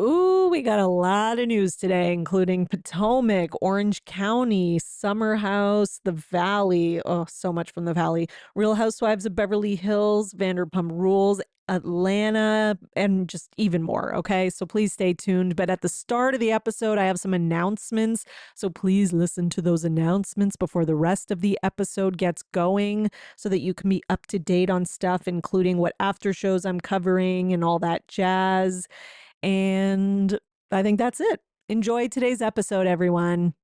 Ooh, we got a lot of news today, including Potomac, Orange County, Summer House, the Valley. Oh, so much from the Valley. Real Housewives of Beverly Hills, Vanderpump Rules, Atlanta, and just even more. Okay, so please stay tuned. But at the start of the episode, I have some announcements. So please listen to those announcements before the rest of the episode gets going so that you can be up to date on stuff, including what after shows I'm covering and all that jazz. And I think that's it. Enjoy today's episode, everyone.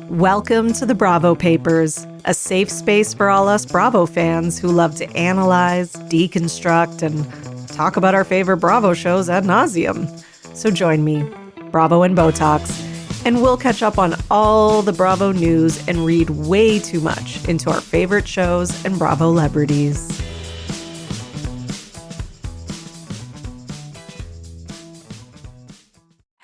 Welcome to the Bravo Papers, a safe space for all us Bravo fans who love to analyze, deconstruct, and talk about our favorite Bravo shows ad nauseum. So join me, Bravo and Botox, and we'll catch up on all the Bravo news and read way too much into our favorite shows and Bravo celebrities.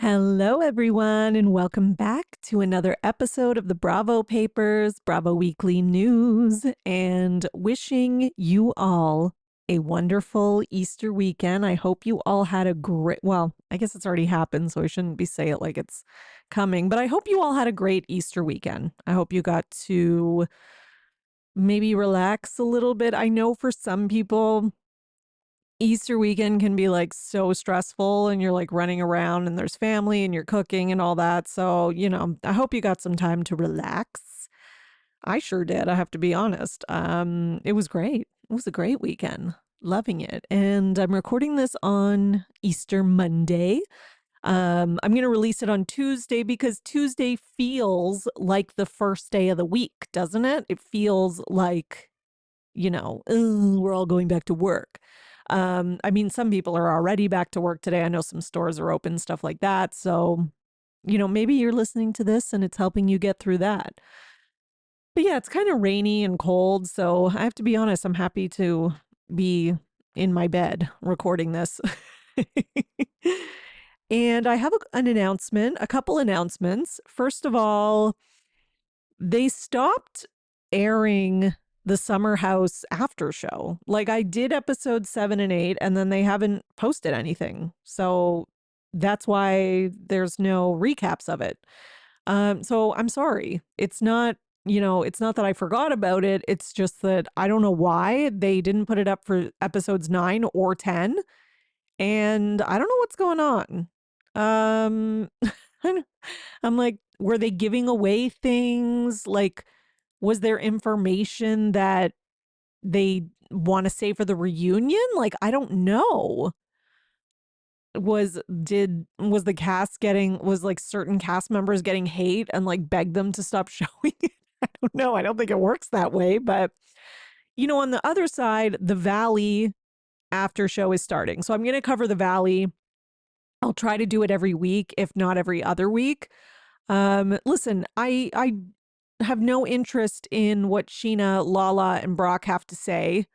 Hello, everyone, and welcome back to another episode of the Bravo Papers, Bravo Weekly News, and wishing you all a wonderful Easter weekend. I hope you all had a great, well, I guess it's already happened, so I shouldn't be saying it like it's coming, but I hope you all had a great Easter weekend. I hope you got to maybe relax a little bit. I know for some people, Easter weekend can be like so stressful and you're like running around and there's family and you're cooking and all that. So, I hope you got some time to relax. I sure did. I have to be honest. It was great. It was a great weekend. Loving it. And I'm recording this on Easter Monday. I'm going to release it on Tuesday because Tuesday feels like the first day of the week, doesn't it? It feels like, "Ugh, we're all going back to work." I mean, some people are already back to work today. I know some stores are open, stuff like that. So, maybe you're listening to this and it's helping you get through that. But yeah, it's kind of rainy and cold. So I have to be honest, I'm happy to be in my bed recording this. And I have an announcement, a couple announcements. First of all, they stopped airing the Summer House after show. Like I did episode 7 and 8 and then they haven't posted anything. So that's why there's no recaps of it. So I'm sorry. It's not, it's not that I forgot about it. It's just that I don't know why they didn't put it up for episodes 9 or 10 and I don't know what's going on. Um I'm like, were they giving away things? Like, was there information that they want to say for the reunion? Like, I don't know. Was the cast getting, was like certain cast members getting hate and like beg them to stop showing it? I don't know. I don't think it works that way. But, on the other side, the Valley after show is starting. So I'm going to cover the Valley. I'll try to do it every week, if not every other week. Listen, I have no interest in what Sheena, Lala, and Brock have to say,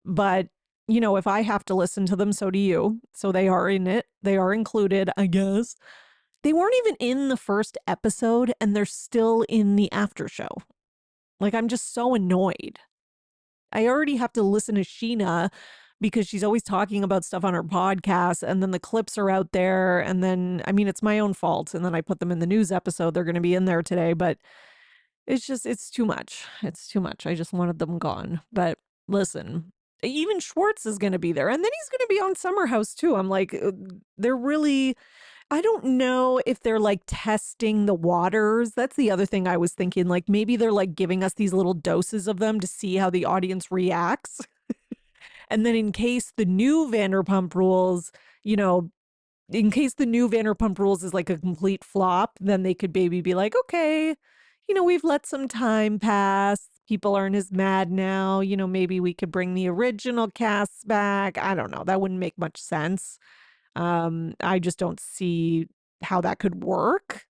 but if I have to listen to them, so do you. So they are in it. They are included, I guess. They weren't even in the first episode and they're still in the after show. Like I'm just so annoyed. I already have to listen to Sheena because she's always talking about stuff on her podcast and then the clips are out there and then I mean it's my own fault and then I put them in the news episode. They're going to be in there today, but it's too much. It's too much. I just wanted them gone. But listen, even Schwartz is going to be there and then he's going to be on Summer House too. I'm like they're really, I don't know if they're like testing the waters. That's the other thing I was thinking. Like maybe they're like giving us these little doses of them to see how the audience reacts. And then in case the new Vanderpump Rules, you know, in case the new Vanderpump Rules is like a complete flop, then they could maybe be like, okay, we've let some time pass. People aren't as mad now. Maybe we could bring the original casts back. I don't know. That wouldn't make much sense. I just don't see how that could work.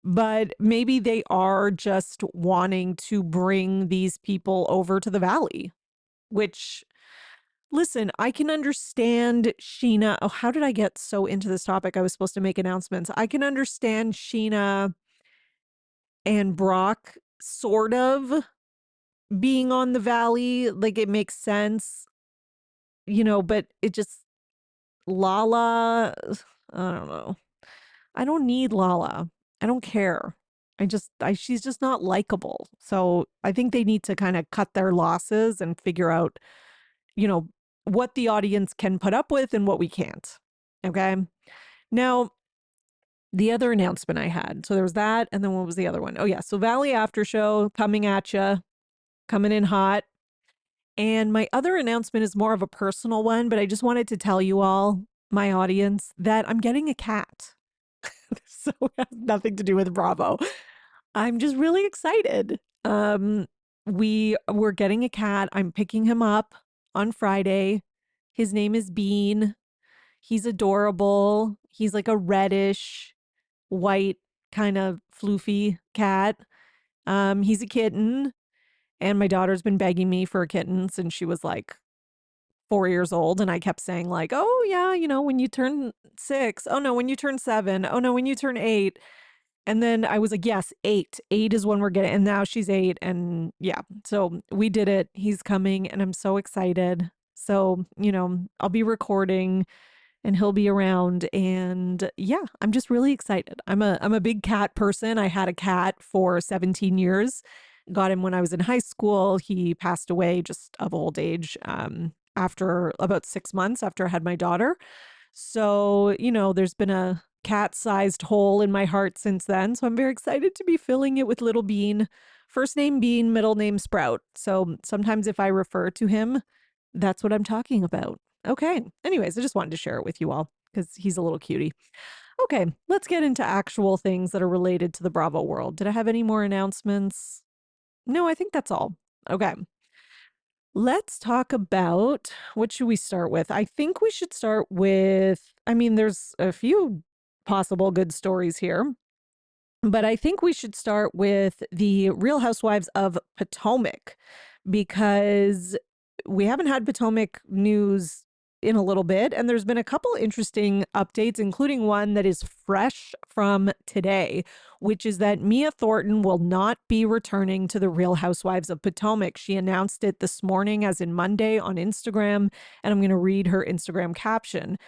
But maybe they are just wanting to bring these people over to the Valley, which, listen, I can understand Sheena. Oh, how did I get so into this topic? I was supposed to make announcements. I can understand Sheena and Brock sort of being on the Valley. Like it makes sense. but it just, Lala, I don't know. I don't need Lala. I don't care. She's just not likable. So I think they need to kind of cut their losses and figure out, you know, what the audience can put up with and what we can't. Okay. Now, the other announcement I had. So there was that. And then what was the other one? Oh, yeah. So Valley After Show coming at you, coming in hot. And my other announcement is more of a personal one, but I just wanted to tell you all, my audience, that I'm getting a cat. So it has nothing to do with Bravo. I'm just really excited. We're getting a cat. I'm picking him up on Friday. His name is Bean. He's adorable. He's like a reddish, white, kind of floofy cat. He's a kitten, and my daughter's been begging me for a kitten since she was like 4 years old. And I kept saying, like, oh, yeah, when you turn 6. Oh, no, when you turn 7. Oh, no, when you turn 8. And then I was like, yes, 8. 8 is when we're getting, and now she's 8. And yeah, so we did it. He's coming, and I'm so excited. So, I'll be recording and he'll be around. And yeah, I'm just really excited. I'm a big cat person. I had a cat for 17 years. Got him when I was in high school. He passed away just of old age after about 6 months after I had my daughter. So, there's been a cat-sized hole in my heart since then. So I'm very excited to be filling it with little Bean. First name Bean, middle name Sprout. So sometimes if I refer to him, that's what I'm talking about. Okay. Anyways, I just wanted to share it with you all because he's a little cutie. Okay, let's get into actual things that are related to the Bravo world. Did I have any more announcements? No, I think that's all. Okay. Let's talk about, what should we start with? I think we should start with, there's a few possible good stories here, but I think we should start with the Real Housewives of Potomac because we haven't had Potomac news in a little bit, and there's been a couple interesting updates, including one that is fresh from today, which is that Mia Thornton will not be returning to the Real Housewives of Potomac. She announced it this morning, as in Monday, on Instagram, and I'm going to read her Instagram caption.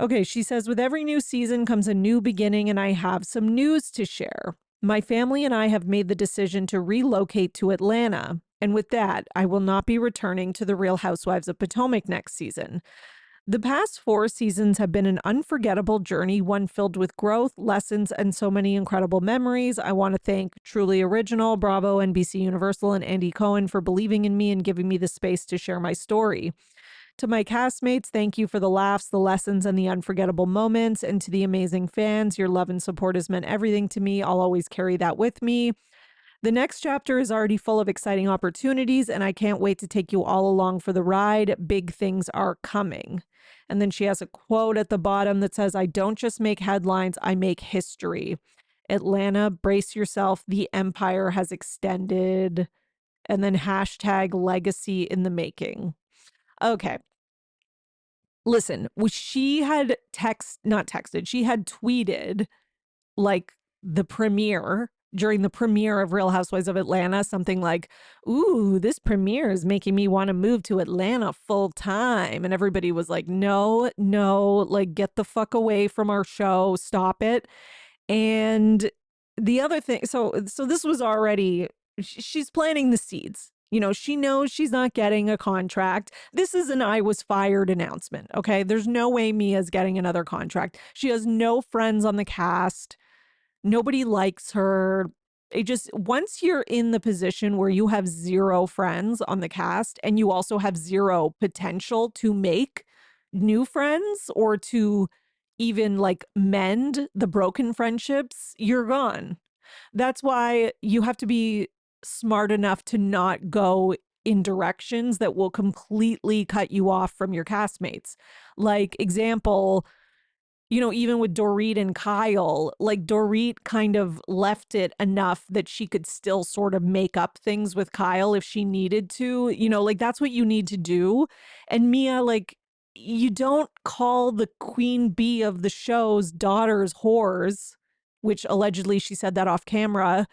Okay, she says, with every new season comes a new beginning, and I have some news to share. My family and I have made the decision to relocate to Atlanta. And with that, I will not be returning to the Real Housewives of Potomac next season. The past 4 seasons have been an unforgettable journey, one filled with growth, lessons, and so many incredible memories. I want to thank Truly Original, Bravo, NBC Universal, and Andy Cohen for believing in me and giving me the space to share my story. To my castmates, thank you for the laughs, the lessons, and the unforgettable moments. And to the amazing fans, your love and support has meant everything to me. I'll always carry that with me. The next chapter is already full of exciting opportunities, and I can't wait to take you all along for the ride. Big things are coming. And then she has a quote at the bottom that says, I don't just make headlines, I make history. Atlanta, brace yourself. The empire has extended. And then hashtag legacy in the making. Okay. Listen, she had she had tweeted like during the premiere of Real Housewives of Atlanta, something like, ooh, this premiere is making me want to move to Atlanta full time. And everybody was like, no, like get the fuck away from our show. Stop it. And the other thing, so this was already, she's planting the seeds. She knows she's not getting a contract. This is an I was fired announcement. Okay. There's no way Mia's getting another contract. She has no friends on the cast. Nobody likes her. Once you're in the position where you have 0 friends on the cast and you also have 0 potential to make new friends or to even like mend the broken friendships, you're gone. That's why you have to be smart enough to not go in directions that will completely cut you off from your castmates. Like, example, even with Dorit and Kyle, like Dorit kind of left it enough that she could still sort of make up things with Kyle if she needed to, like that's what you need to do. And Mia, like, you don't call the queen bee of the show's daughters whores, which allegedly she said that off camera,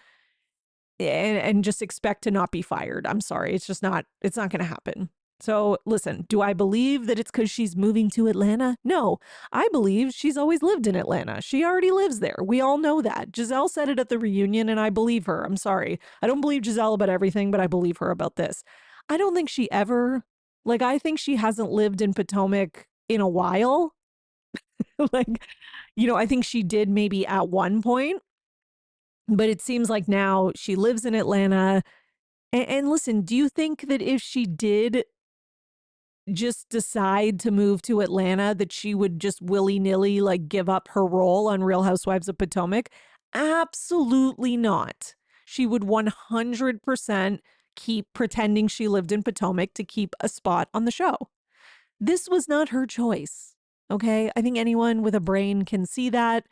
and just expect to not be fired. I'm sorry. It's not going to happen. So listen, do I believe that it's because she's moving to Atlanta? No, I believe she's always lived in Atlanta. She already lives there. We all know that. Giselle said it at the reunion, and I believe her. I'm sorry. I don't believe Giselle about everything, but I believe her about this. I don't think she ever, like, I think she hasn't lived in Potomac in a while. Like, I think she did maybe at one point, but it seems like now she lives in Atlanta. And listen, do you think that if she did just decide to move to Atlanta that she would just willy-nilly like give up her role on Real Housewives of Potomac? Absolutely not. She would 100% keep pretending she lived in Potomac to keep a spot on the show. This was not her choice. Okay? I think anyone with a brain can see that.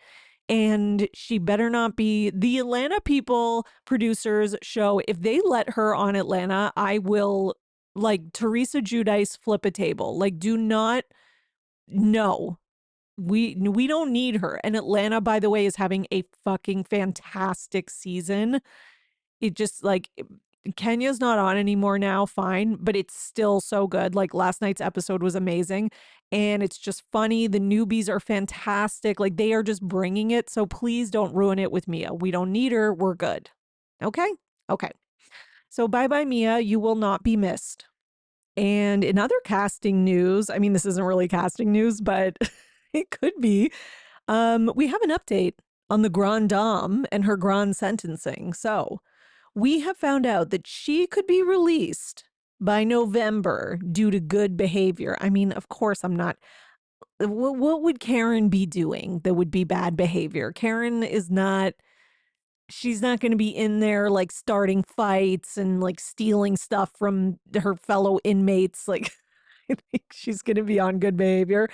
And she better not be the Atlanta people producers show. If they let her on Atlanta, I will like Teresa Giudice flip a table. Like, do not, no, we don't need her. And Atlanta, by the way, is having a fucking fantastic season. It just like Kenya's not on anymore now, fine, but it's still so good. Like last night's episode was amazing and it's just funny. The newbies are fantastic. Like they are just bringing it. So please don't ruin it with Mia. We don't need her. We're good. Okay? Okay. So bye bye, Mia. You will not be missed. And in other casting news, I mean, this isn't really casting news, but it could be. We have an update on the Grand Dame and her grand sentencing. So we have found out that she could be released by November due to good behavior. I mean, of course, I'm not. What would Karen be doing that would be bad behavior? Karen is not. She's not going to be in there like starting fights and like stealing stuff from her fellow inmates. Like, I think she's going to be on good behavior.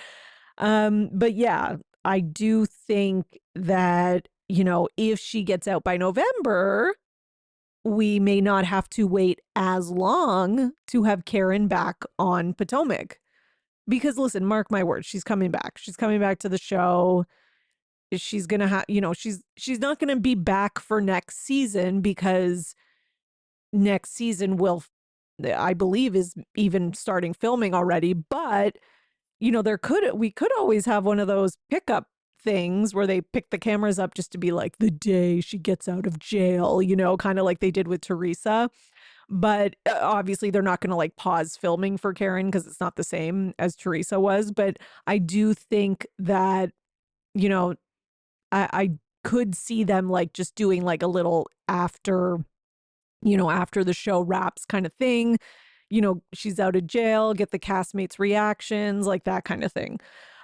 But yeah, I do think that, if she gets out by November, we may not have to wait as long to have Karen back on Potomac. Because listen, mark my words, she's coming back. She's coming back to the show. She's going to have, she's not going to be back for next season because next season I believe is even starting filming already. But, we could always have one of those pickup things where they pick the cameras up just to be like the day she gets out of jail, kind of like they did with Teresa. But obviously they're not going to like pause filming for Karen because it's not the same as Teresa was. But I do think that, I could see them like just doing like a little after the show wraps kind of thing. She's out of jail, get the castmates' reactions, like that kind of thing.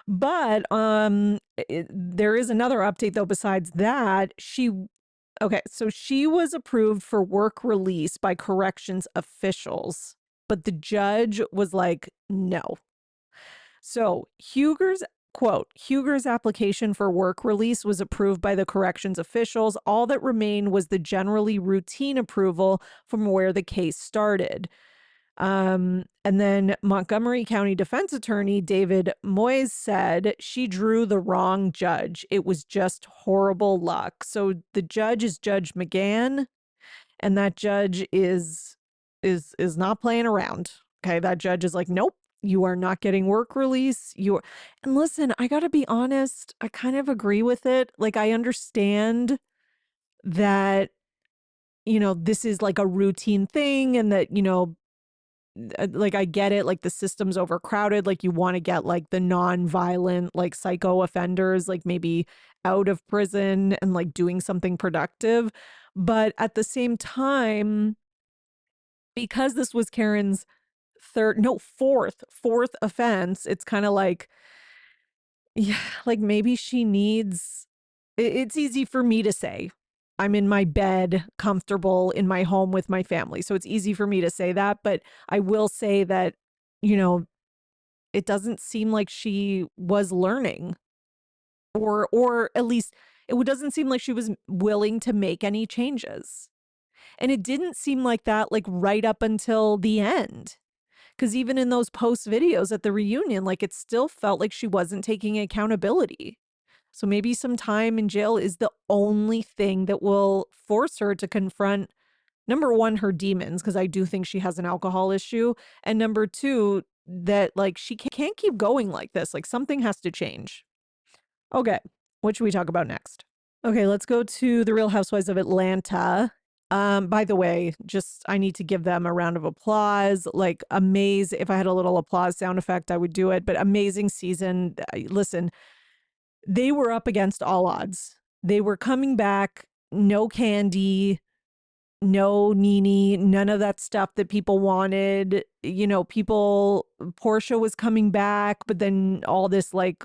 But there is another update though besides that. So she was approved for work release by corrections officials, but the judge was like, no. So Huger's application for work release was approved by the corrections officials. All that remained was the generally routine approval from where the case started. And then Montgomery County defense attorney David Moyes said she drew the wrong judge. It was just horrible luck. So the judge is Judge McGann, and that judge is not playing around. Okay, that judge is like, nope, you are not getting work release. And listen, I got to be honest, I kind of agree with it. Like I understand that this is like a routine thing and that like I get it, like the system's overcrowded, like you want to get like the non-violent like psycho offenders like maybe out of prison and like doing something productive. But at the same time, because this was Karen's fourth offense, it's kind of like, yeah, like maybe she needs, it's easy for me to say. I'm in my bed, comfortable in my home with my family. So it's easy for me to say that. But I will say that, it doesn't seem like she was learning or at least it doesn't seem like she was willing to make any changes. And it didn't seem like that, like right up until the end. Because even in those post videos at the reunion, like it still felt like she wasn't taking accountability. So maybe some time in jail is the only thing that will force her to confront number one, her demons, because I do think she has an alcohol issue. And number two, that like she can't keep going like this. Like something has to change. Okay. What should we talk about next? Okay, let's go to the Real Housewives of Atlanta. By the way, just I need to give them a round of applause. Like, if I had a little applause sound effect, I would do it. But amazing season. Listen, they were up against all odds. They were coming back, no Candy, no Nene, none of that stuff that people wanted. You know, Portia was coming back, but then all this like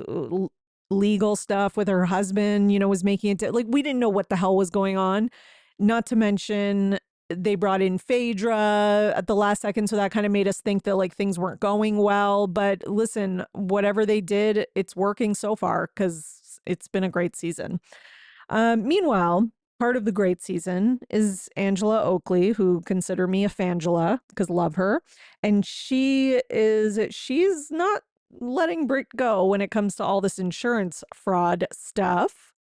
legal stuff with her husband, was making it like we didn't know what the hell was going on. Not to mention they brought in Phaedra at the last second, so that kind of made us think that like things weren't going well. But listen, whatever they did, it's working so far because it's been a great season. Meanwhile, part of the great season is Angela Oakley, who consider me a fangela because love her. And she's not letting Brit go when it comes to all this insurance fraud stuff.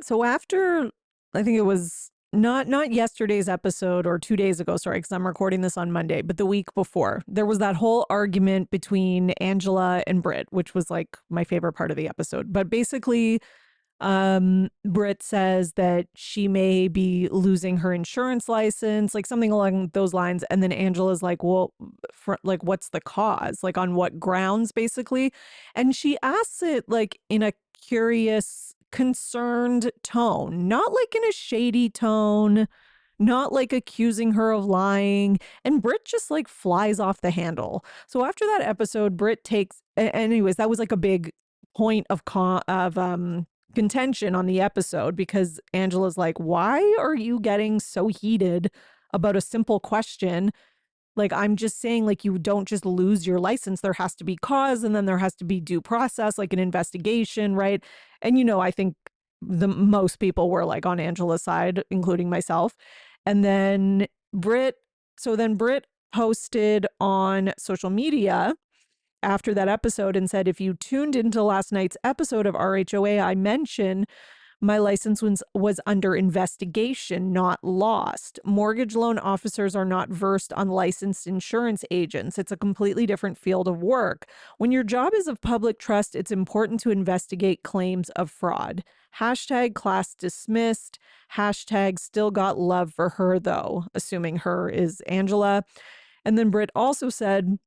So after, I think it was not yesterday's episode or 2 days ago, sorry, because I'm recording this on Monday, but the week before, there was that whole argument between Angela and Brit, which was like my favorite part of the episode. But basically, Brit says that she may be losing her insurance license, like something along those lines. And then Angela's like, well, like, what's the cause? Like, on what grounds, basically? And she asks it like in a curious, concerned tone, not like in a shady tone, not like accusing her of lying. And Brit just like flies off the handle. So after that episode, Brit takes, anyways, that was like a big point of contention on the episode because Angela's like, why are you getting so heated about a simple question? Like, I'm just saying, like, you don't just lose your license. There has to be cause, and then there has to be due process, like an investigation, right? And, I think most people were like on Angela's side, including myself. And then Brit posted on social media after that episode and said, if you tuned into last night's episode of RHOA, I mentioned my license was under investigation, not lost. Mortgage loan officers are not versed on licensed insurance agents. It's a completely different field of work. When your job is of public trust, it's important to investigate claims of fraud. Hashtag class dismissed. Hashtag still got love for her, though, assuming her is Angela. And then Britt also said,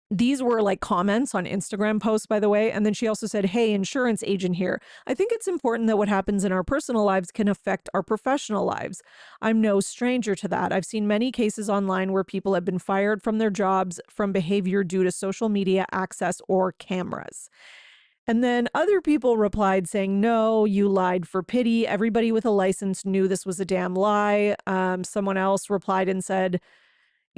these were like comments on Instagram posts, by the way. And then she also said, hey, insurance agent here. I think it's important that what happens in our personal lives can affect our professional lives. I'm no stranger to that. I've seen many cases online where people have been fired from their jobs from behavior due to social media access or cameras. And then other people replied saying, no, you lied for pity. Everybody with a license knew this was a damn lie. Someone else replied and said,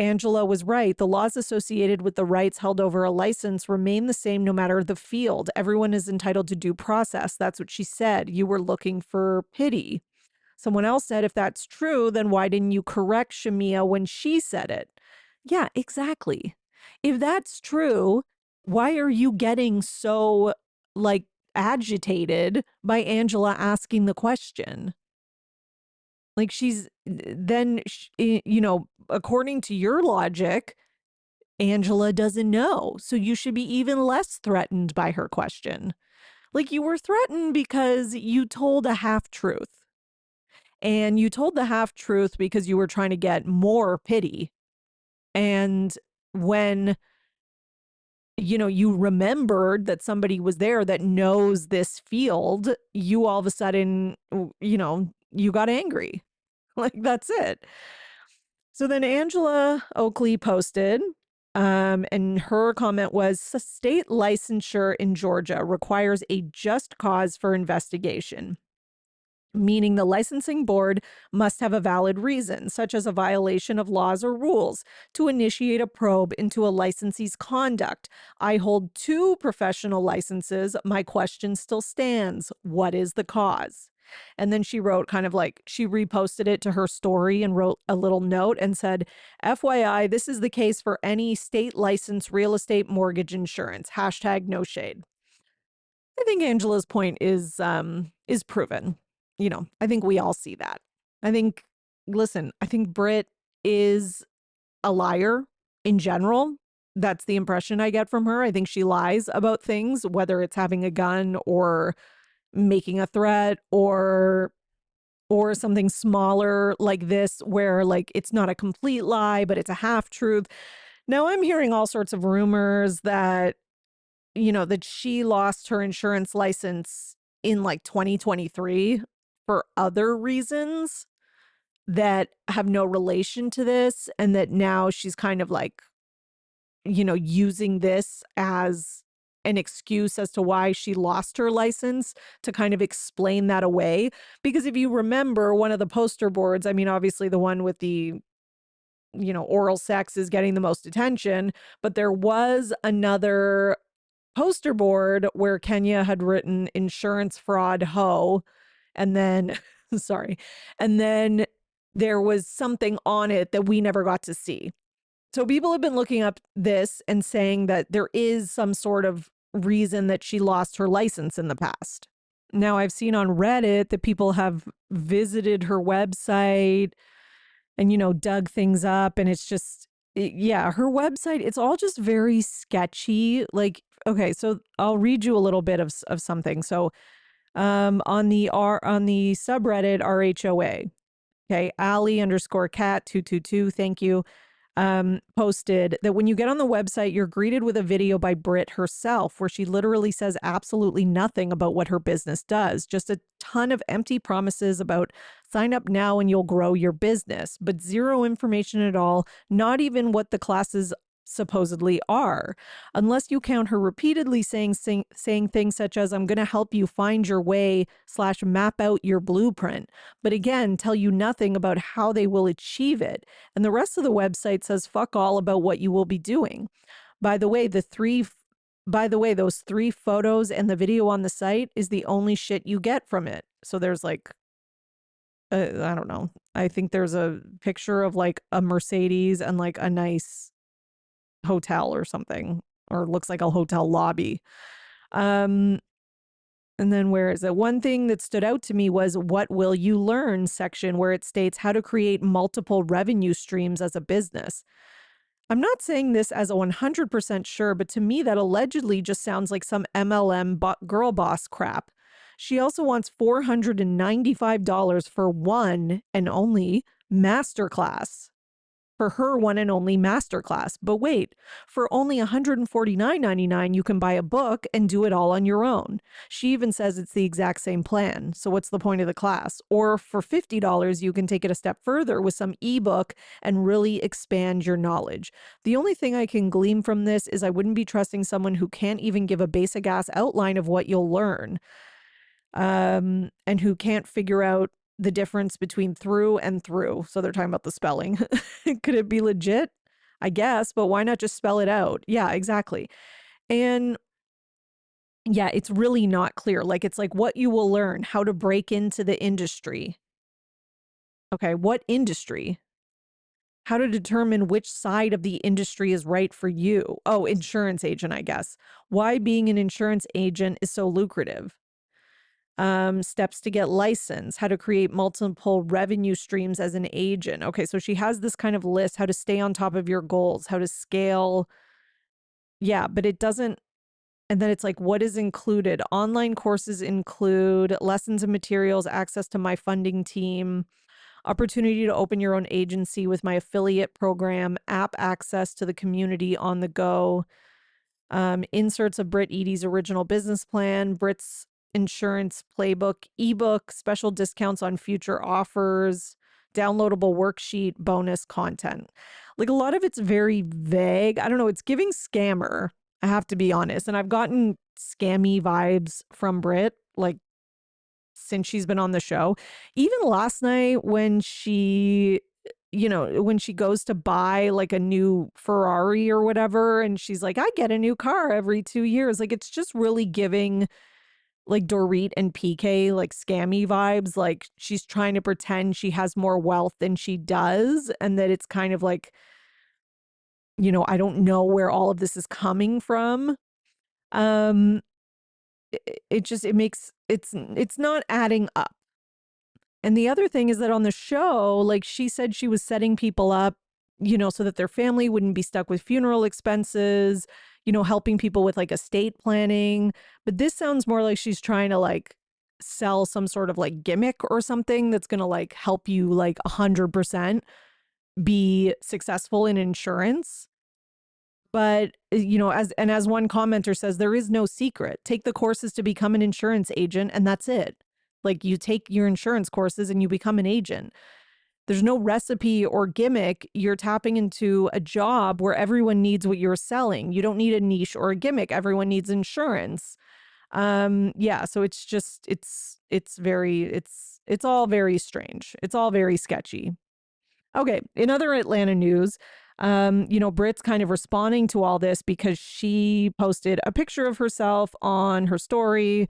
Angela was right. The laws associated with the rights held over a license remain the same no matter the field. Everyone is entitled to due process. That's what she said. You were looking for pity. Someone else said, if that's true, then why didn't you correct Shamia when she said it? Yeah, exactly. If that's true, why are you getting so like agitated by Angela asking the question? Like according to your logic, Angela doesn't know. So you should be even less threatened by her question. Like you were threatened because you told a half truth. And you told the half truth because you were trying to get more pity. And when, you remembered that somebody was there that knows this field, you all of a sudden, you got angry. Like, that's it. So then Angela Oakley posted, and her comment was, state licensure in Georgia requires a just cause for investigation, meaning the licensing board must have a valid reason, such as a violation of laws or rules, to initiate a probe into a licensee's conduct. I hold 2 professional licenses. My question still stands. What is the cause? And then she wrote she reposted it to her story and wrote a little note and said, FYI, this is the case for any state licensed real estate mortgage insurance. Hashtag no shade. I think Angela's point is proven. I think we all see that. I think listen, I think Brit is a liar in general. That's the impression I get from her. I think she lies about things, whether it's having a gun or making a threat or something smaller like this where like it's not a complete lie, but it's a half truth. Now I'm hearing all sorts of rumors that that she lost her insurance license in like 2023 for other reasons that have no relation to this, and that now she's kind of like using this as an excuse as to why she lost her license to kind of explain that away. Because if you remember one of the poster boards, I mean, obviously the one with the, oral sex is getting the most attention, but there was another poster board where Kenya had written insurance fraud ho, and then, sorry, and then there was something on it that we never got to see. So people have been looking up this and saying that there is some sort of reason that she lost her license in the past. Now, I've seen on Reddit that people have visited her website and, dug things up. And it's just, yeah, her website, it's all just very sketchy. Like, okay, so I'll read you a little bit of something. So on the subreddit RHOA, okay, Ali_cat222, thank you. Posted that when you get on the website, you're greeted with a video by Brit herself, where she literally says absolutely nothing about what her business does. Just a ton of empty promises about sign up now and you'll grow your business, but zero information at all, not even what the classes supposedly are, unless you count her repeatedly saying things such as, I'm going to help you find your way / map out your blueprint, but again, tell you nothing about how they will achieve it. And the rest of the website says fuck all about what you will be doing. By the way, those 3 photos and the video on the site is the only shit you get from it. So there's like, I don't know. I think there's a picture of like a Mercedes and like a nice hotel or something, or looks like a hotel lobby. And then where is it? One thing that stood out to me was what will you learn section, where it states how to create multiple revenue streams as a business. I'm not saying this as a 100% sure, but to me that allegedly just sounds like some MLM girl boss crap. She also wants $495 for one and only masterclass. For her one and only masterclass. But wait, for only $149.99, you can buy a book and do it all on your own. She even says it's the exact same plan. So what's the point of the class? Or for $50, you can take it a step further with some ebook and really expand your knowledge. The only thing I can glean from this is I wouldn't be trusting someone who can't even give a basic ass outline of what you'll learn, and who can't figure out the difference between through and through. So they're talking about the spelling. Could it be legit? I guess, but why not just spell it out? Yeah, exactly. And yeah, it's really not clear. Like, it's like what you will learn, how to break into the industry. Okay, what industry? How to determine which side of the industry is right for you. Oh, insurance agent, I guess. Why being an insurance agent is so lucrative. Steps to get licensed, how to create multiple revenue streams as an agent. Okay, so she has this kind of list, how to stay on top of your goals, how to scale. Yeah, but it doesn't. And then it's like, what is included? Online courses include lessons and materials, access to my funding team, opportunity to open your own agency with my affiliate program, app access to the community on the go, inserts of Britt Eadie's original business plan, Britt's insurance playbook, ebook, special discounts on future offers, downloadable worksheet, bonus content. Like, a lot of it's very vague. I don't know. It's giving scammer, I have to be honest. And I've gotten scammy vibes from Britt, like, since she's been on the show. Even last night when she goes to buy like a new Ferrari or whatever, and she's like, I get a new car every 2 years. Like, it's just really giving like Dorit and PK, like scammy vibes. Like, she's trying to pretend she has more wealth than she does. And that it's kind of like, I don't know where all of this is coming from. It makes, it's not adding up. And the other thing is that on the show, like she said she was setting people up, so that their family wouldn't be stuck with funeral expenses, helping people with like estate planning. But this sounds more like she's trying to like sell some sort of like gimmick or something that's going to like help you like 100% be successful in insurance. But, as one commenter says, there is no secret. Take the courses to become an insurance agent, and that's it. Like you take your insurance courses and you become an agent. There's no recipe or gimmick. You're tapping into a job where everyone needs what you're selling. You don't need a niche or a gimmick. Everyone needs insurance. Yeah, so it's just it's all very strange. It's all very sketchy. Okay, in other Atlanta news, Britt's kind of responding to all this because she posted a picture of herself on her story,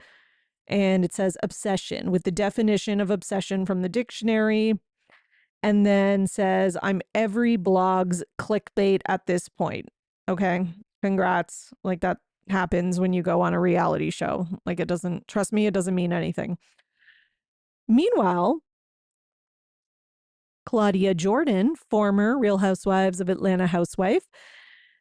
and it says obsession with the definition of obsession from the dictionary, and then says, I'm every blog's clickbait at this point. Okay, congrats. Like that happens when you go on a reality show. Like it doesn't, trust me, it doesn't mean anything. Meanwhile, Claudia Jordan, former Real Housewives of Atlanta housewife,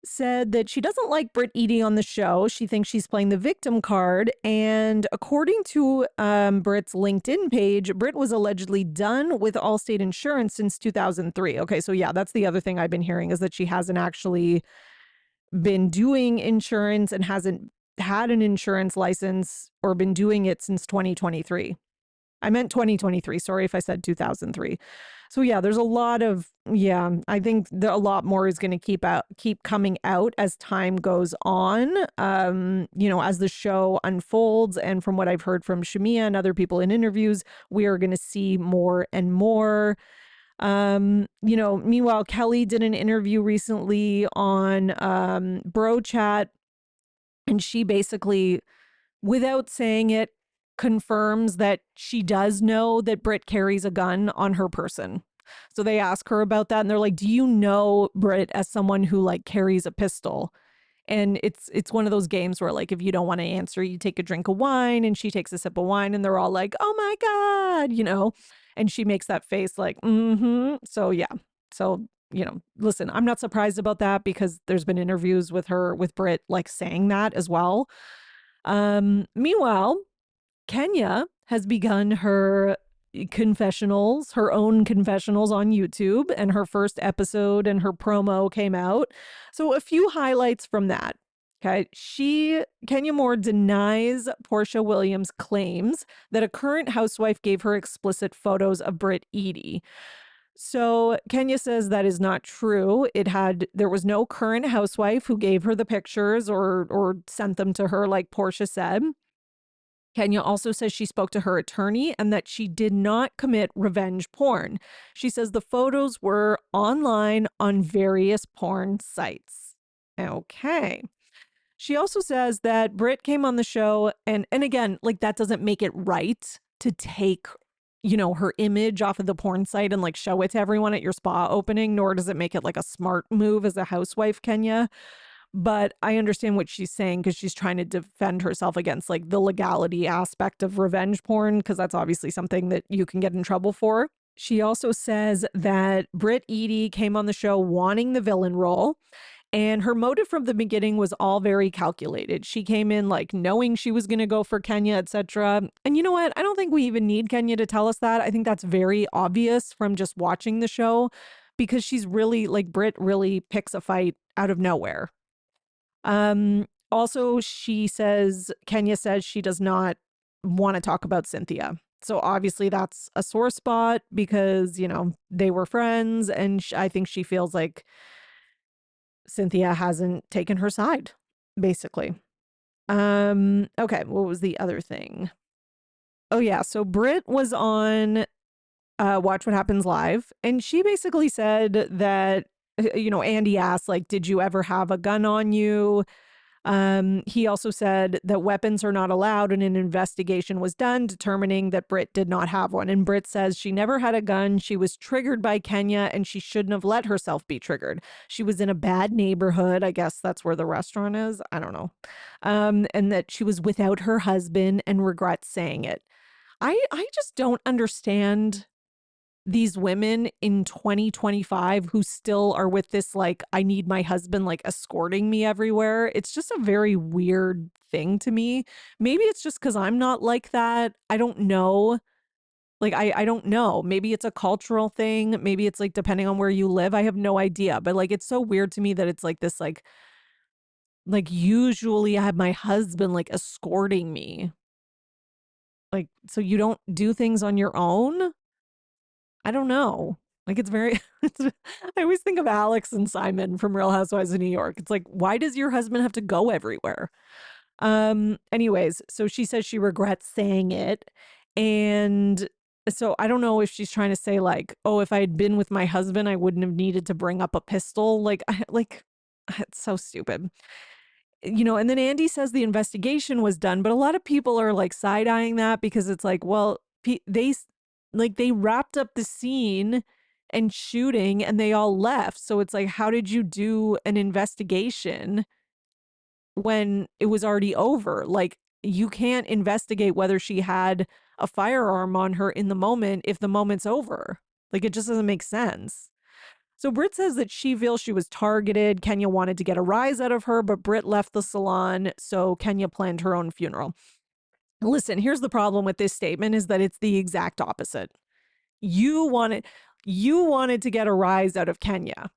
said that she doesn't like Britt Eadie on the show. She thinks she's playing the victim card. And according to Britt's LinkedIn page, Britt was allegedly done with Allstate Insurance since 2003. Okay, so yeah, that's the other thing I've been hearing is that she hasn't actually been doing insurance and hasn't had an insurance license or been doing it since 2023. I meant 2023. Sorry if I said 2003. So yeah, there's a lot of, I think a lot more is going to keep coming out as time goes on, as the show unfolds. And from what I've heard from Shamia and other people in interviews, we are going to see more and more. Meanwhile, Kelly did an interview recently on Bro Chat, and she basically, without saying it, confirms that she does know that Britt carries a gun on her person. So they ask her about that and they're like, do you know Britt as someone who like carries a pistol? And it's one of those games where like if you don't want to answer, you take a drink of wine, and she takes a sip of wine and they're all like, oh my God, and she makes that face like, mm-hmm. So yeah. So, listen, I'm not surprised about that because there's been interviews with Britt like saying that as well. Meanwhile, Kenya has begun her own confessionals on YouTube, and her first episode and her promo came out. So a few highlights from that. Okay. Kenya Moore denies Portia Williams' claims that a current housewife gave her explicit photos of Britt Eadie. So Kenya says that is not true. There was no current housewife who gave her the pictures or sent them to her like Portia said. Kenya also says she spoke to her attorney and that she did not commit revenge porn. She says the photos were online on various porn sites. Okay. She also says that Britt came on the show and again, like that doesn't make it right to take, her image off of the porn site and like show it to everyone at your spa opening, nor does it make it like a smart move as a housewife, Kenya. But I understand what she's saying because she's trying to defend herself against like the legality aspect of revenge porn, because that's obviously something that you can get in trouble for. She also says that Britt Eadie came on the show wanting the villain role, and her motive from the beginning was all very calculated. She came in like knowing she was going to go for Kenya, etc. And you know what? I don't think we even need Kenya to tell us that. I think that's very obvious from just watching the show, because she's really like Britt really picks a fight out of nowhere. Also, Kenya says she does not want to talk about Cynthia. So obviously that's a sore spot because, they were friends, and I think she feels like Cynthia hasn't taken her side, basically. Okay, what was the other thing? Oh yeah, so Britt was on Watch What Happens Live, and she basically said that, Andy asked, like, did you ever have a gun on you? He also said that weapons are not allowed, and an investigation was done determining that Britt did not have one. And Britt says she never had a gun. She was triggered by Kenya, and she shouldn't have let herself be triggered. She was in a bad neighborhood. I guess that's where the restaurant is. I don't know. And that she was without her husband and regrets saying it. I just don't understand these women in 2025 who still are with this, like, I need my husband, like, escorting me everywhere. It's just a very weird thing to me. Maybe it's just because I'm not like that. I don't know. Like, I don't know. Maybe it's a cultural thing. Maybe it's like depending on where you live. I have no idea. But like, it's so weird to me that it's like this, like usually I have my husband like escorting me. Like, so you don't do things on your own? I don't know. Like it's very I always think of Alex and Simon from Real Housewives of New York. It's like, why does your husband have to go everywhere? Anyways, so she says she regrets saying it. And so I don't know if she's trying to say like, oh, if I had been with my husband, I wouldn't have needed to bring up a pistol. Like it's so stupid. And then Andy says the investigation was done, but a lot of people are like side-eyeing that because it's like, well, they wrapped up the scene and shooting and they all left. So it's like, how did you do an investigation when it was already over? Like, you can't investigate whether she had a firearm on her in the moment if the moment's over. Like, it just doesn't make sense. So Britt says that she feels she was targeted. Kenya wanted to get a rise out of her, but Britt left the salon, so Kenya planned her own funeral. Listen, here's the problem with this statement is that it's the exact opposite. You wanted to get a rise out of Kenya,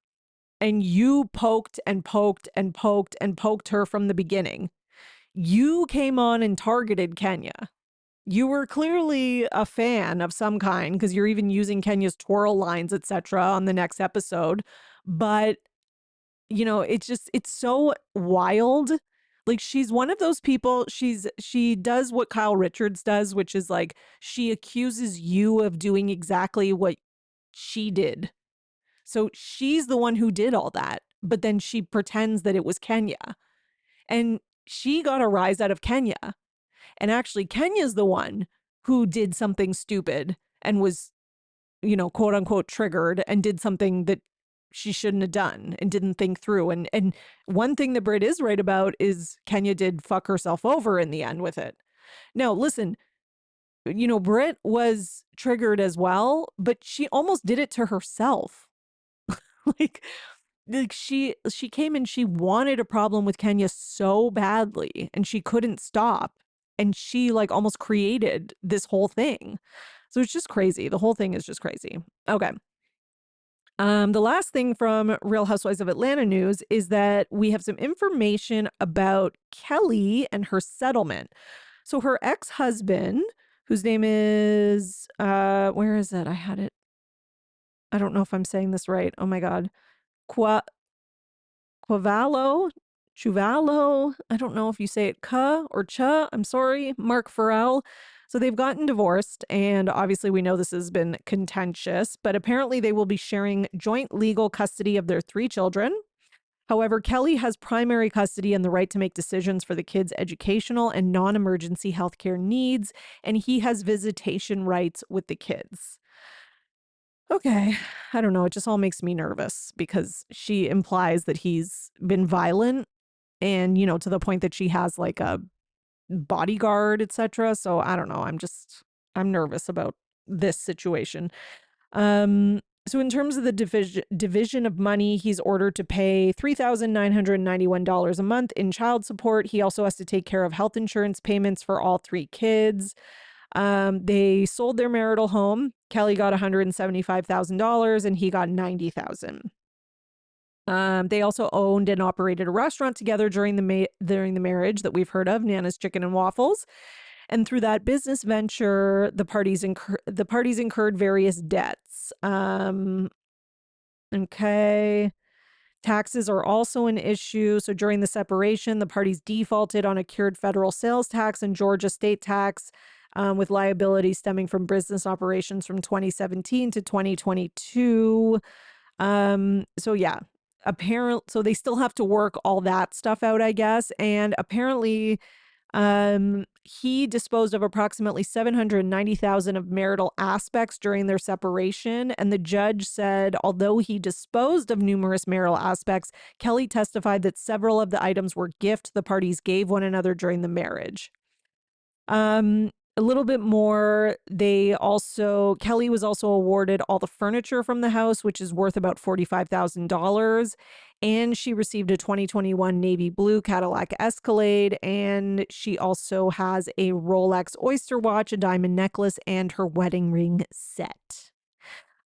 and you poked and poked and poked and poked her from the beginning. You came on and targeted Kenya. You were clearly a fan of some kind because you're even using Kenya's twirl lines, etc. on the next episode. But, it's so wild. Like, she's one of those people, she does what Kyle Richards does, which is like, she accuses you of doing exactly what she did. So she's the one who did all that, but then she pretends that it was Kenya. And she got a rise out of Kenya. And actually, Kenya's the one who did something stupid and was, quote unquote, triggered and did something that she shouldn't have done and didn't think through. And one thing that Britt is right about is Kenya did fuck herself over in the end with it. Now, listen, Britt was triggered as well, but she almost did it to herself. like, she came and she wanted a problem with Kenya so badly and she couldn't stop. And she like almost created this whole thing. So it's just crazy. The whole thing is just crazy. Okay. The last thing from Real Housewives of Atlanta news is that we have some information about Kelly and her settlement. So her ex-husband, whose name is, where is it? I had it. I don't know if I'm saying this right. Oh my God. Chuvalo. I don't know if you say it Ka or Cha. I'm sorry. Mark Farrell. So they've gotten divorced, and obviously we know this has been contentious, but apparently they will be sharing joint legal custody of their 3 children. However, Kelly has primary custody and the right to make decisions for the kids' educational and non-emergency healthcare needs, and he has visitation rights with the kids. Okay, I don't know. It just all makes me nervous because she implies that he's been violent and, to the point that she has like a bodyguard, etc. So I don't know. I'm nervous about this situation. So in terms of the division of money, he's ordered to pay $3,991 a month in child support. He also has to take care of health insurance payments for all 3 kids. They sold their marital home. Kelly got $175,000 and he got $90,000. They also owned and operated a restaurant together during the marriage that we've heard of, Nana's Chicken and Waffles. And through that business venture, the parties incurred various debts. Okay. Taxes are also an issue. So during the separation, the parties defaulted on accrued federal sales tax and Georgia state tax, with liability stemming from business operations from 2017 to 2022. So yeah, so they still have to work all that stuff out, I guess. And apparently, he disposed of approximately $790,000 of marital aspects during their separation. And the judge said, although he disposed of numerous marital aspects, Kelly testified that several of the items were gifts the parties gave one another during the marriage. A little bit more. Kelly was also awarded all the furniture from the house, which is worth about $45,000. And she received a 2021 navy blue Cadillac Escalade. And she also has a Rolex Oyster watch, a diamond necklace, and her wedding ring set.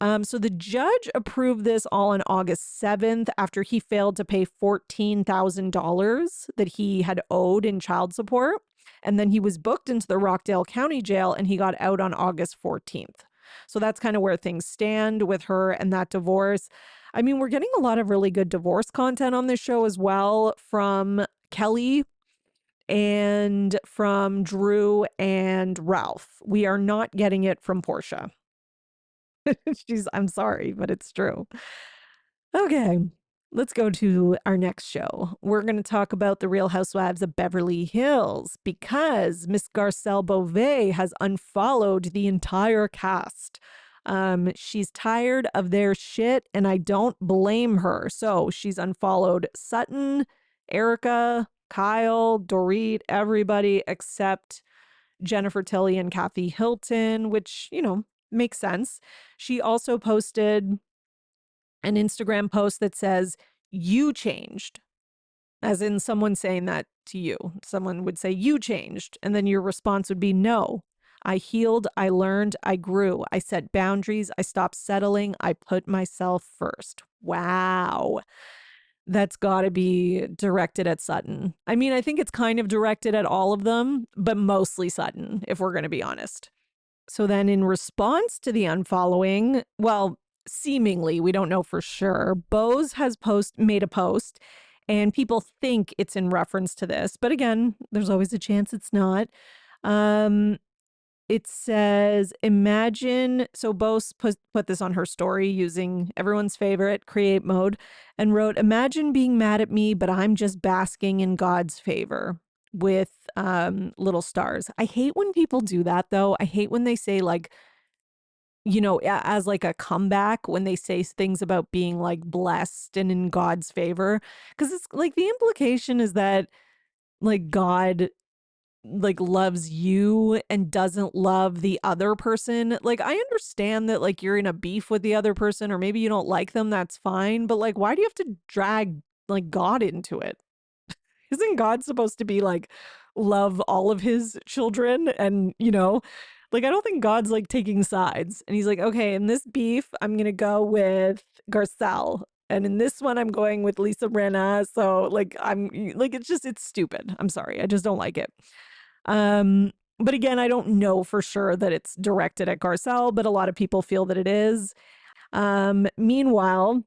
So the judge approved this all on August 7th after he failed to pay $14,000 that he had owed in child support. And then he was booked into the Rockdale County Jail and he got out on August 14th. So that's kind of where things stand with her and that divorce. I mean, we're getting a lot of really good divorce content on this show as well from Kelly and from Drew and Ralph. We are not getting it from Portia. I'm sorry, but it's true. Okay, let's go to our next show. We're going to talk about the Real Housewives of Beverly Hills because Miss Garcelle Beauvais has unfollowed the entire cast. She's tired of their shit, and I don't blame her. So she's unfollowed Sutton, Erica, Kyle, Dorit, everybody except Jennifer Tilly and Kathy Hilton, which, makes sense. She also posted an Instagram post that says, "You changed," as in someone saying that to you. Someone would say, "You changed." And then your response would be, "No, I healed. I learned. I grew. I set boundaries. I stopped settling. I put myself first." Wow. That's got to be directed at Sutton. I mean, I think it's kind of directed at all of them, but mostly Sutton, if we're going to be honest. So then in response to the unfollowing, well, seemingly, we don't know for sure, Bose has made a post and people think it's in reference to this. But again, there's always a chance it's not. It says, so Bose put this on her story using everyone's favorite create mode and wrote, "Imagine being mad at me, but I'm just basking in God's favor," with little stars. I hate when people do that though. I hate when they say like, as like a comeback, when they say things about being like blessed and in God's favor, because it's like the implication is that like God like loves you and doesn't love the other person. Like I understand that like you're in a beef with the other person or maybe you don't like them, that's fine, but like why do you have to drag like God into it? Isn't God supposed to be like love all of his children? And, like I don't think God's like taking sides. And he's like, "Okay, in this beef, I'm going to go with Garcelle. And in this one, I'm going with Lisa Rinna." So like, it's stupid. I'm sorry. I just don't like it. But again, I don't know for sure that it's directed at Garcelle, but a lot of people feel that it is. Meanwhile,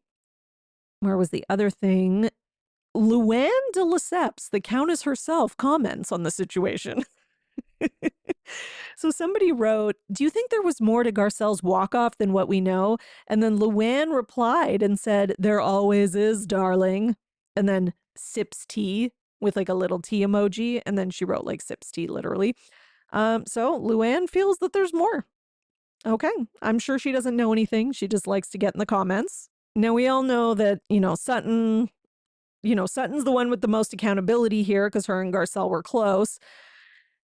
where was the other thing? Luann de Lesseps, the Countess herself, comments on the situation. So somebody wrote, "Do you think there was more to Garcelle's walk-off than what we know?" And then Luann replied and said, "There always is, darling." And then sips tea with like a little tea emoji. And then she wrote like sips tea literally. So Luann feels that there's more. Okay. I'm sure she doesn't know anything. She just likes to get in the comments. Now we all know that, Sutton's the one with the most accountability here because her and Garcelle were close.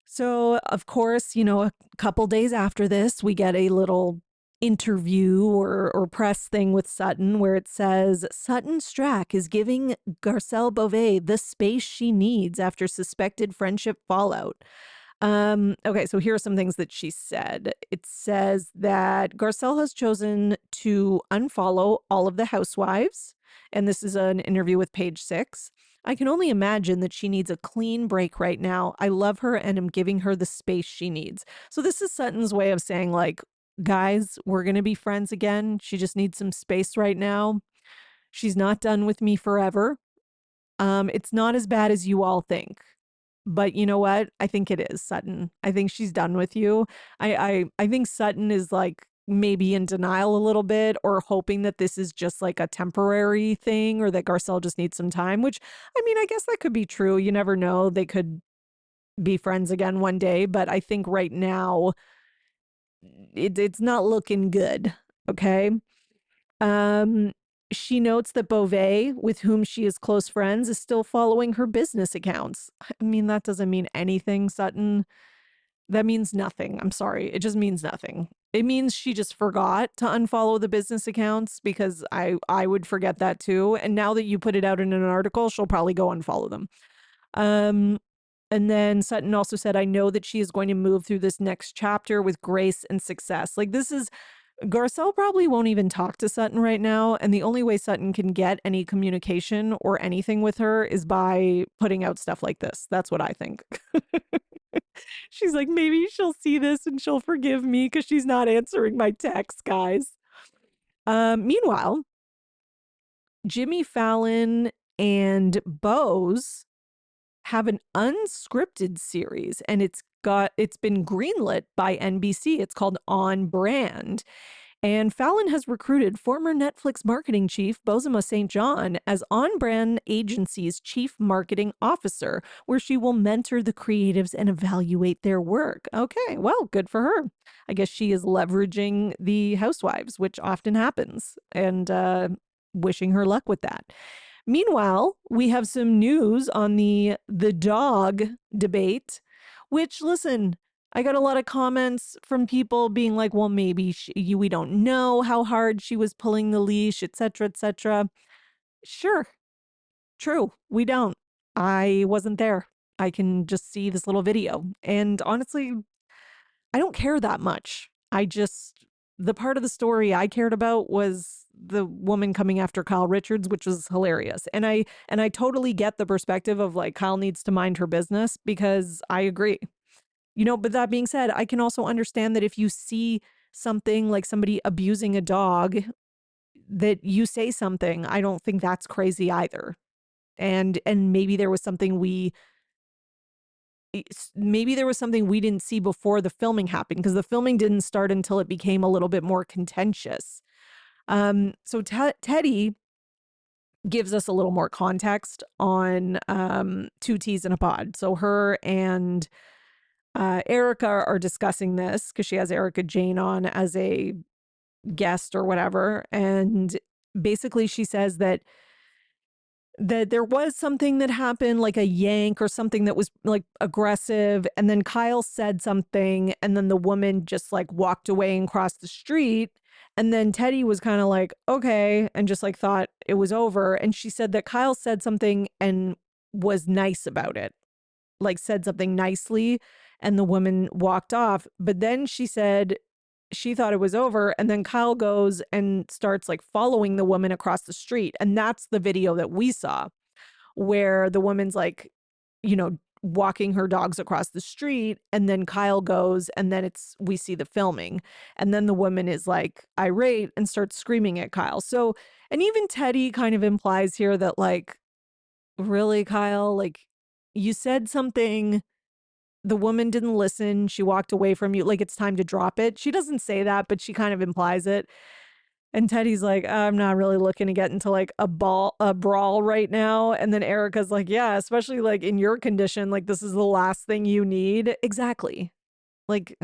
So, of course, a couple days after this, we get a little interview or press thing with Sutton where it says, "Sutton Strack is giving Garcelle Beauvais the space she needs after suspected friendship fallout." Okay, so here are some things that she said. It says that Garcelle has chosen to unfollow all of the housewives, and this is an interview with Page 6. "I can only imagine that she needs a clean break right now. I love her and am giving her the space she needs." So this is Sutton's way of saying like, "Guys, we're going to be friends again. She just needs some space right now. She's not done with me forever. It's not as bad as you all think. But you know what? I think it is, Sutton. I think she's done with you." I think Sutton is like maybe in denial a little bit or hoping that this is just like a temporary thing or that Garcelle just needs some time, which I mean, I guess that could be true. You never know. They could be friends again one day, but I think right now it's not looking good. Okay. She notes that Beauvais, with whom she is close friends, is still following her business accounts. I mean, that doesn't mean anything, Sutton. That means nothing. I'm sorry. It just means nothing. It means she just forgot to unfollow the business accounts because I would forget that too. And now that you put it out in an article, she'll probably go unfollow them. Um, and then Sutton also said, I know that she is going to move through this next chapter with grace and success. Like, this is, Garcelle probably won't even talk to Sutton right now. And the only way Sutton can get any communication or anything with her is by putting out stuff like this. That's what I think. She's like, maybe she'll see this and she'll forgive me because she's not answering my texts, guys. Meanwhile, Jimmy Fallon and Bose have an unscripted series, and it's been greenlit by NBC. It's called On Brand. And Fallon has recruited former Netflix marketing chief Bozoma St. John as On Brand Agency's chief marketing officer, where she will mentor the creatives and evaluate their work. Okay, well, good for her. I guess she is leveraging the housewives, which often happens, and wishing her luck with that. Meanwhile, we have some news on the dog debate, which, listen, I got a lot of comments from people being like, well, maybe we don't know how hard she was pulling the leash, etc., etc. Sure, true, we don't. I wasn't there. I can just see this little video. And honestly, I don't care that much. The part of the story I cared about was the woman coming after Kyle Richards, which was hilarious. And I totally get the perspective of like Kyle needs to mind her business, because I agree. But that being said, I can also understand that if you see something like somebody abusing a dog, that you say something. I don't think that's crazy either. And maybe there was something we didn't see before the filming happened, because the filming didn't start until it became a little bit more contentious. So Teddy gives us a little more context on Two T's in a Pod. So her and Erica are discussing this because she has Erica Jane on as a guest or whatever. And basically she says that there was something that happened, like a yank or something that was like aggressive. And then Kyle said something, and then the woman just like walked away and crossed the street. And then Teddy was kind of like, okay, and just like thought it was over. And she said that Kyle said something and was nice about it, like said something nicely, and the woman walked off. But then she said she thought it was over, and then Kyle goes and starts like following the woman across the street. And that's the video that we saw, where the woman's like, walking her dogs across the street, and then Kyle goes, and then we see the filming, and then the woman is like irate and starts screaming at Kyle. So, and even Teddy kind of implies here that like, really, Kyle, like, you said something, the woman didn't listen, she walked away from you, like it's time to drop it. She doesn't say that, but she kind of implies it. And Teddy's like, I'm not really looking to get into like a brawl right now. And then Erica's like, yeah, especially like in your condition, like this is the last thing you need. Exactly. Like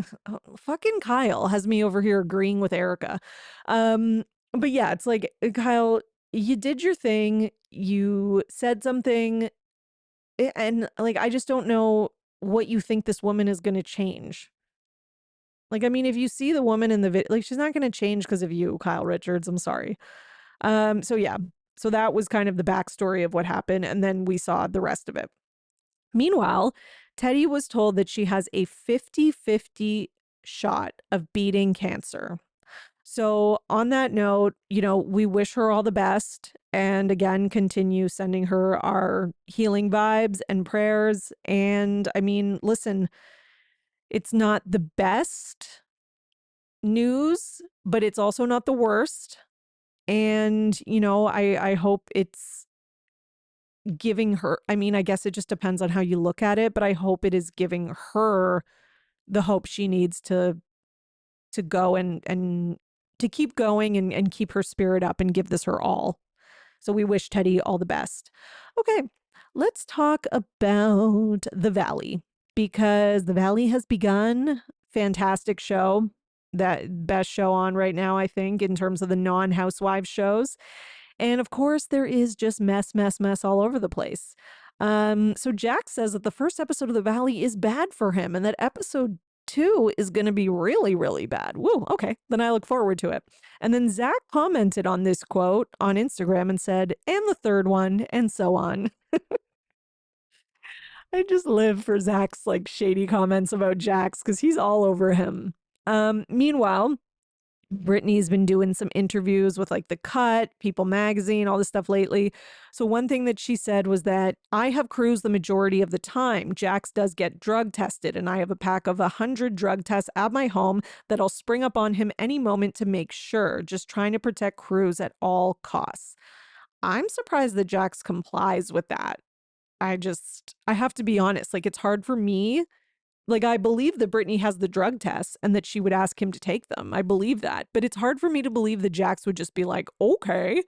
fucking Kyle has me over here agreeing with Erica. But yeah, it's like, Kyle, you did your thing, you said something, and like I just don't know what you think this woman is going to change. Like, I mean, if you see the woman in the video, like, she's not going to change because of you, Kyle Richards. I'm sorry. So yeah, so that was kind of the backstory of what happened. And then we saw the rest of it. Meanwhile, Teddy was told that she has a 50-50 shot of beating cancer. So on that note, we wish her all the best, and again, continue sending her our healing vibes and prayers. And I mean, listen, it's not the best news, but it's also not the worst. And, I hope it's giving her, I mean, I guess it just depends on how you look at it, but I hope it is giving her the hope she needs to go and to keep going and keep her spirit up and give this her all. So we wish Teddy all the best. Okay, let's talk about The Valley, because The Valley has begun. Fantastic show. That best show on right now, I think, in terms of the non-housewives shows. And of course, there is just mess all over the place. So Jack says that the first episode of The Valley is bad for him, and that episode 2 is going to be really, really bad. Woo, okay. Then I look forward to it. And then Zach commented on this quote on Instagram and said, and the third one, and so on. I just live for Zach's like shady comments about Jax because he's all over him. Meanwhile, Brittany's been doing some interviews with like The Cut, People Magazine, all this stuff lately. So one thing that she said was that I have cruised the majority of the time. Jax does get drug tested, and I have a pack of 100 drug tests at my home that I'll spring up on him any moment to make sure, just trying to protect Cruz at all costs. I'm surprised that Jax complies with that. I have to be honest, like it's hard for me. Like I believe that Brittany has the drug tests and that she would ask him to take them. I believe that. But it's hard for me to believe that Jax would just be like, okay.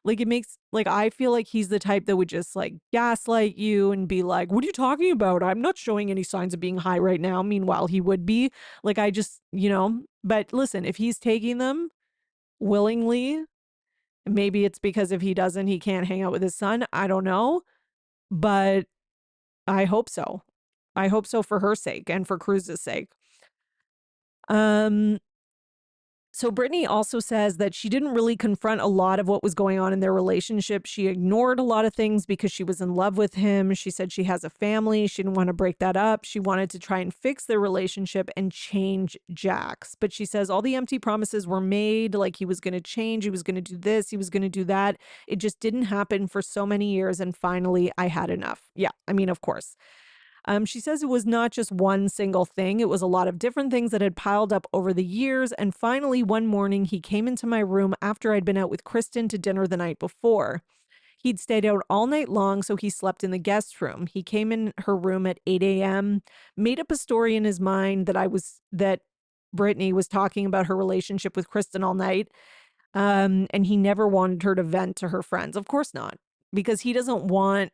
Like it makes, like, I feel like he's the type that would just like gaslight you and be like, what are you talking about? I'm not showing any signs of being high right now. Meanwhile, he would be. Like, I just, but listen, if he's taking them willingly, maybe it's because if he doesn't, he can't hang out with his son. I don't know. But I hope so. I hope so for her sake and for Cruz's sake. So Brittany also says that she didn't really confront a lot of what was going on in their relationship. She ignored a lot of things because she was in love with him. She said she has a family. She didn't want to break that up. She wanted to try and fix their relationship and change Jax. But she says all the empty promises were made, like he was going to change, he was going to do this, he was going to do that. It just didn't happen for so many years. And finally, I had enough. Yeah, I mean, of course. She says it was not just one single thing. It was a lot of different things that had piled up over the years. And finally, one morning, he came into my room after I'd been out with Kristen to dinner the night before. He'd stayed out all night long, so he slept in the guest room. He came in her room at 8 a.m., made up a story in his mind that Brittany was talking about her relationship with Kristen all night. And he never wanted her to vent to her friends. Of course not, because he doesn't want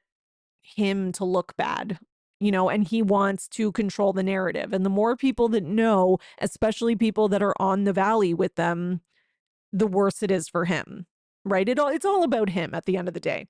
him to look bad, and he wants to control the narrative. And the more people that know, especially people that are on the valley with them, the worse it is for him, right? It's all about him at the end of the day.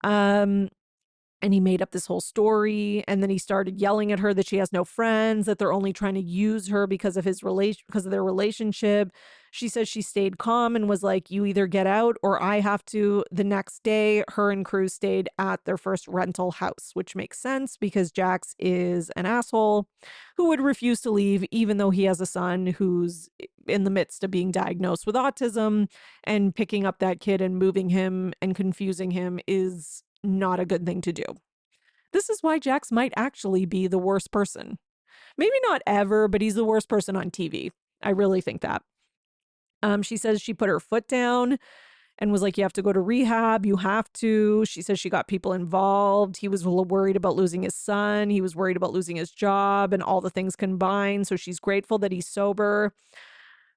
And he made up this whole story, and then he started yelling at her that she has no friends, that they're only trying to use her because of their relationship. She says she stayed calm and was like, you either get out or I have to. The next day, her and Cruz stayed at their first rental house, which makes sense because Jax is an asshole who would refuse to leave, even though he has a son who's in the midst of being diagnosed with autism, and picking up that kid and moving him and confusing him is not a good thing to do. This is why Jax might actually be the worst person. Maybe not ever, but he's the worst person on TV. I really think that. She says she put her foot down and was like, you have to go to rehab. You have to. She says she got people involved. He was worried about losing his son. He was worried about losing his job and all the things combined. So she's grateful that he's sober,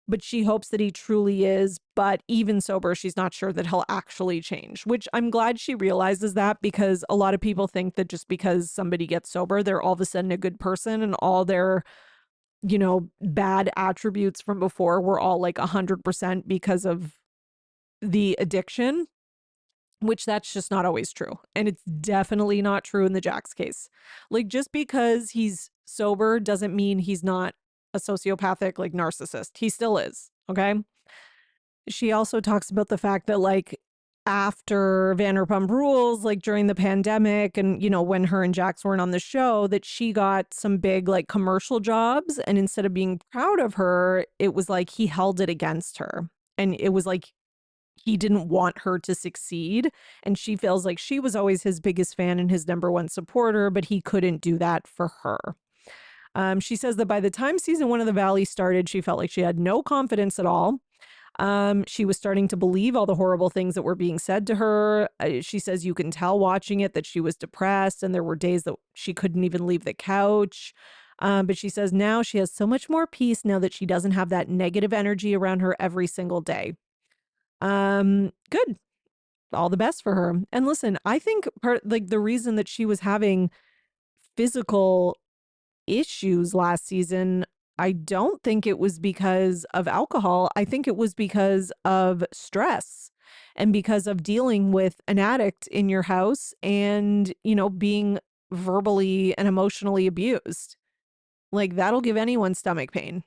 but she hopes that he truly is. But even sober, she's not sure that he'll actually change, which I'm glad she realizes that, because a lot of people think that just because somebody gets sober, they're all of a sudden a good person, and all their, bad attributes from before were all like 100% because of the addiction, which that's just not always true. And it's definitely not true in the Jax case. Like, just because he's sober doesn't mean he's not a sociopathic, like, narcissist. He still is. Okay. She also talks about the fact that, like, after Vanderpump Rules, like during the pandemic and, when her and Jax weren't on the show, that she got some big like commercial jobs. And instead of being proud of her, it was like he held it against her. And it was like he didn't want her to succeed. And she feels like she was always his biggest fan and his number one supporter, but he couldn't do that for her. She says that by the time season 1 of The Valley started, she felt like she had no confidence at all. She was starting to believe all the horrible things that were being said to her. She says you can tell watching it that she was depressed, and there were days that she couldn't even leave the couch. But she says now she has so much more peace now that she doesn't have that negative energy around her every single day. Good. All the best for her. And listen, I think the reason that she was having physical issues last season, I don't think it was because of alcohol. I think it was because of stress and because of dealing with an addict in your house and, being verbally and emotionally abused. Like, that'll give anyone stomach pain.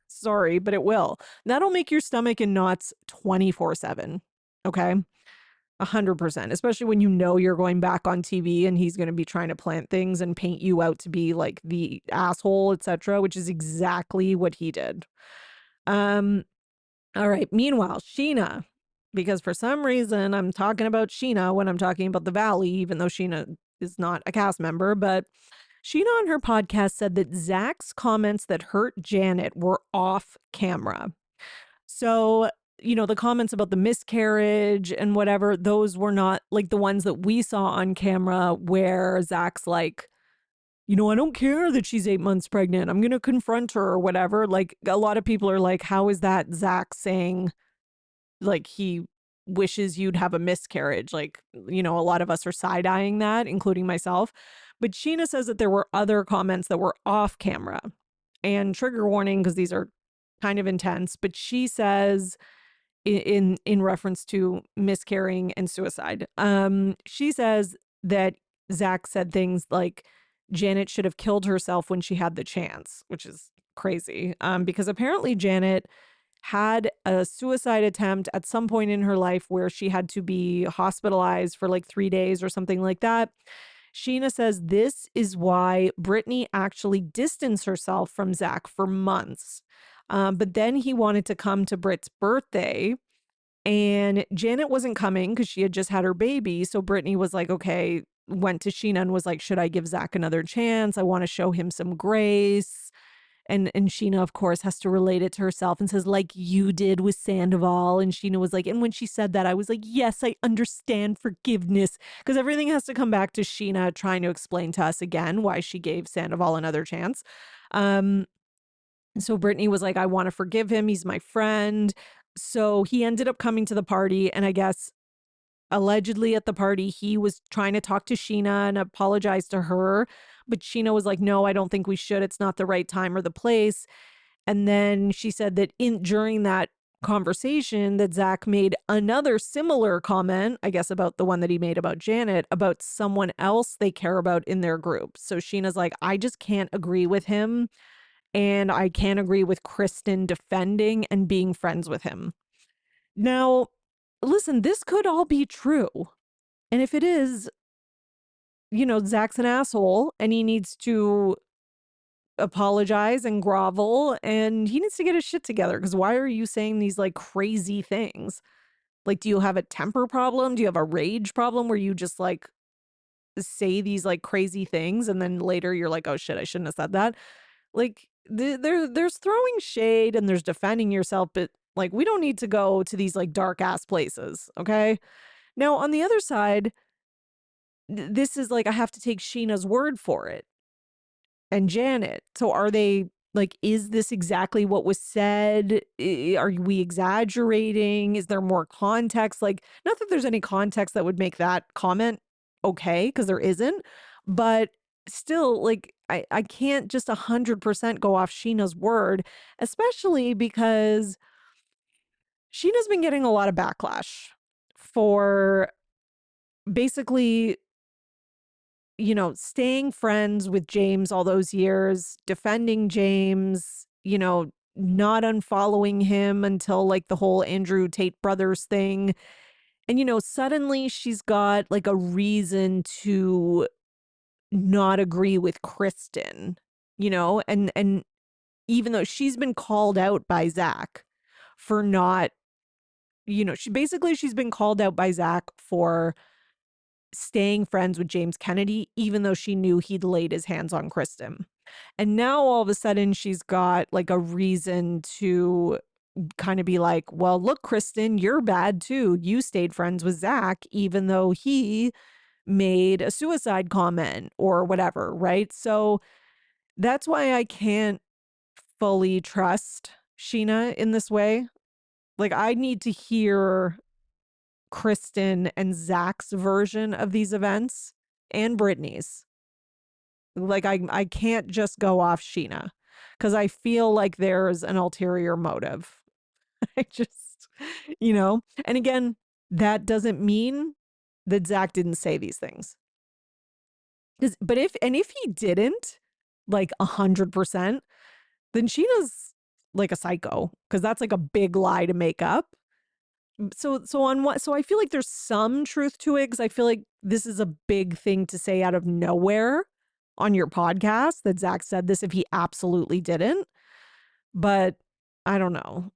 Sorry, but it will. That'll make your stomach in knots 24/7. Okay. 100%, especially when you know you're going back on TV and he's going to be trying to plant things and paint you out to be like the asshole, etc., which is exactly what he did. All right. Meanwhile, Sheena, because for some reason I'm talking about Sheena when I'm talking about the Valley, even though Sheena is not a cast member, but Sheena on her podcast said that Zach's comments that hurt Janet were off camera. So, the comments about the miscarriage and whatever, those were not like the ones that we saw on camera where Zach's like, I don't care that she's 8 months pregnant. I'm going to confront her or whatever. Like, a lot of people are like, how is that Zach saying, like, he wishes you'd have a miscarriage? Like, a lot of us are side eyeing that, including myself. But Sheena says that there were other comments that were off camera. And trigger warning, because these are kind of intense, but she says in reference to miscarrying and suicide, she says that Zach said things like Janet should have killed herself when she had the chance, which is crazy, because apparently Janet had a suicide attempt at some point in her life where she had to be hospitalized for like 3 days or something like that. Sheena says this is why Brittany actually distanced herself from Zach for months. But then he wanted to come to Britt's birthday, and Janet wasn't coming because she had just had her baby. So Brittany was like, okay, went to Sheena and was like, should I give Zach another chance? I want to show him some grace. And Sheena, of course, has to relate it to herself and says, like you did with Sandoval. And Sheena was like, and when she said that, I was like, yes, I understand forgiveness. Because everything has to come back to Sheena trying to explain to us again why she gave Sandoval another chance. So Brittany was like, I want to forgive him. He's my friend. So he ended up coming to the party. And I guess allegedly at the party, he was trying to talk to Sheena and apologize to her. But Sheena was like, no, I don't think we should. It's not the right time or the place. And then she said that during that conversation that Zach made another similar comment, I guess about the one that he made about Janet, about someone else they care about in their group. So Sheena's like, I just can't agree with him. And I can't agree with Kristen defending and being friends with him. Now, listen, this could all be true. And if it is, Zach's an asshole and he needs to apologize and grovel and he needs to get his shit together. Because why are you saying these like crazy things? Like, do you have a temper problem? Do you have a rage problem where you just like say these like crazy things and then later you're like, oh shit, I shouldn't have said that? Like, there's throwing shade and there's defending yourself, but like we don't need to go to these like dark ass places, okay? Now on the other side, this is like I have to take Sheena's word for it and Janet. So are they like, is this exactly what was said? Are we exaggerating? Is there more context? Like, not that there's any context that would make that comment okay, because there isn't, but still, like, I can't just 100% go off Sheena's word, especially because Sheena's been getting a lot of backlash for basically, staying friends with James all those years, defending James, not unfollowing him until like the whole Andrew Tate brothers thing. And, suddenly she's got like a reason to not agree with Kristen, and even though she's been called out by Zach for not, she's been called out by Zach for staying friends with James Kennedy, even though she knew he'd laid his hands on Kristen. And now all of a sudden she's got like a reason to kind of be like, well, look, Kristen, you're bad too. You stayed friends with Zach, even though he made a suicide comment or whatever, right? So that's why I can't fully trust Sheena in this way. Like, I need to hear Kristen and Zach's version of these events and Brittany's. Like, I can't just go off Sheena because I feel like there's an ulterior motive. I just, and again, that doesn't mean that Zach didn't say these things. But if he didn't, like 100%, then Sheena's like a psycho, because that's like a big lie to make up. So on what? So I feel like there's some truth to it, because I feel like this is a big thing to say out of nowhere on your podcast, that Zach said this if he absolutely didn't. But I don't know.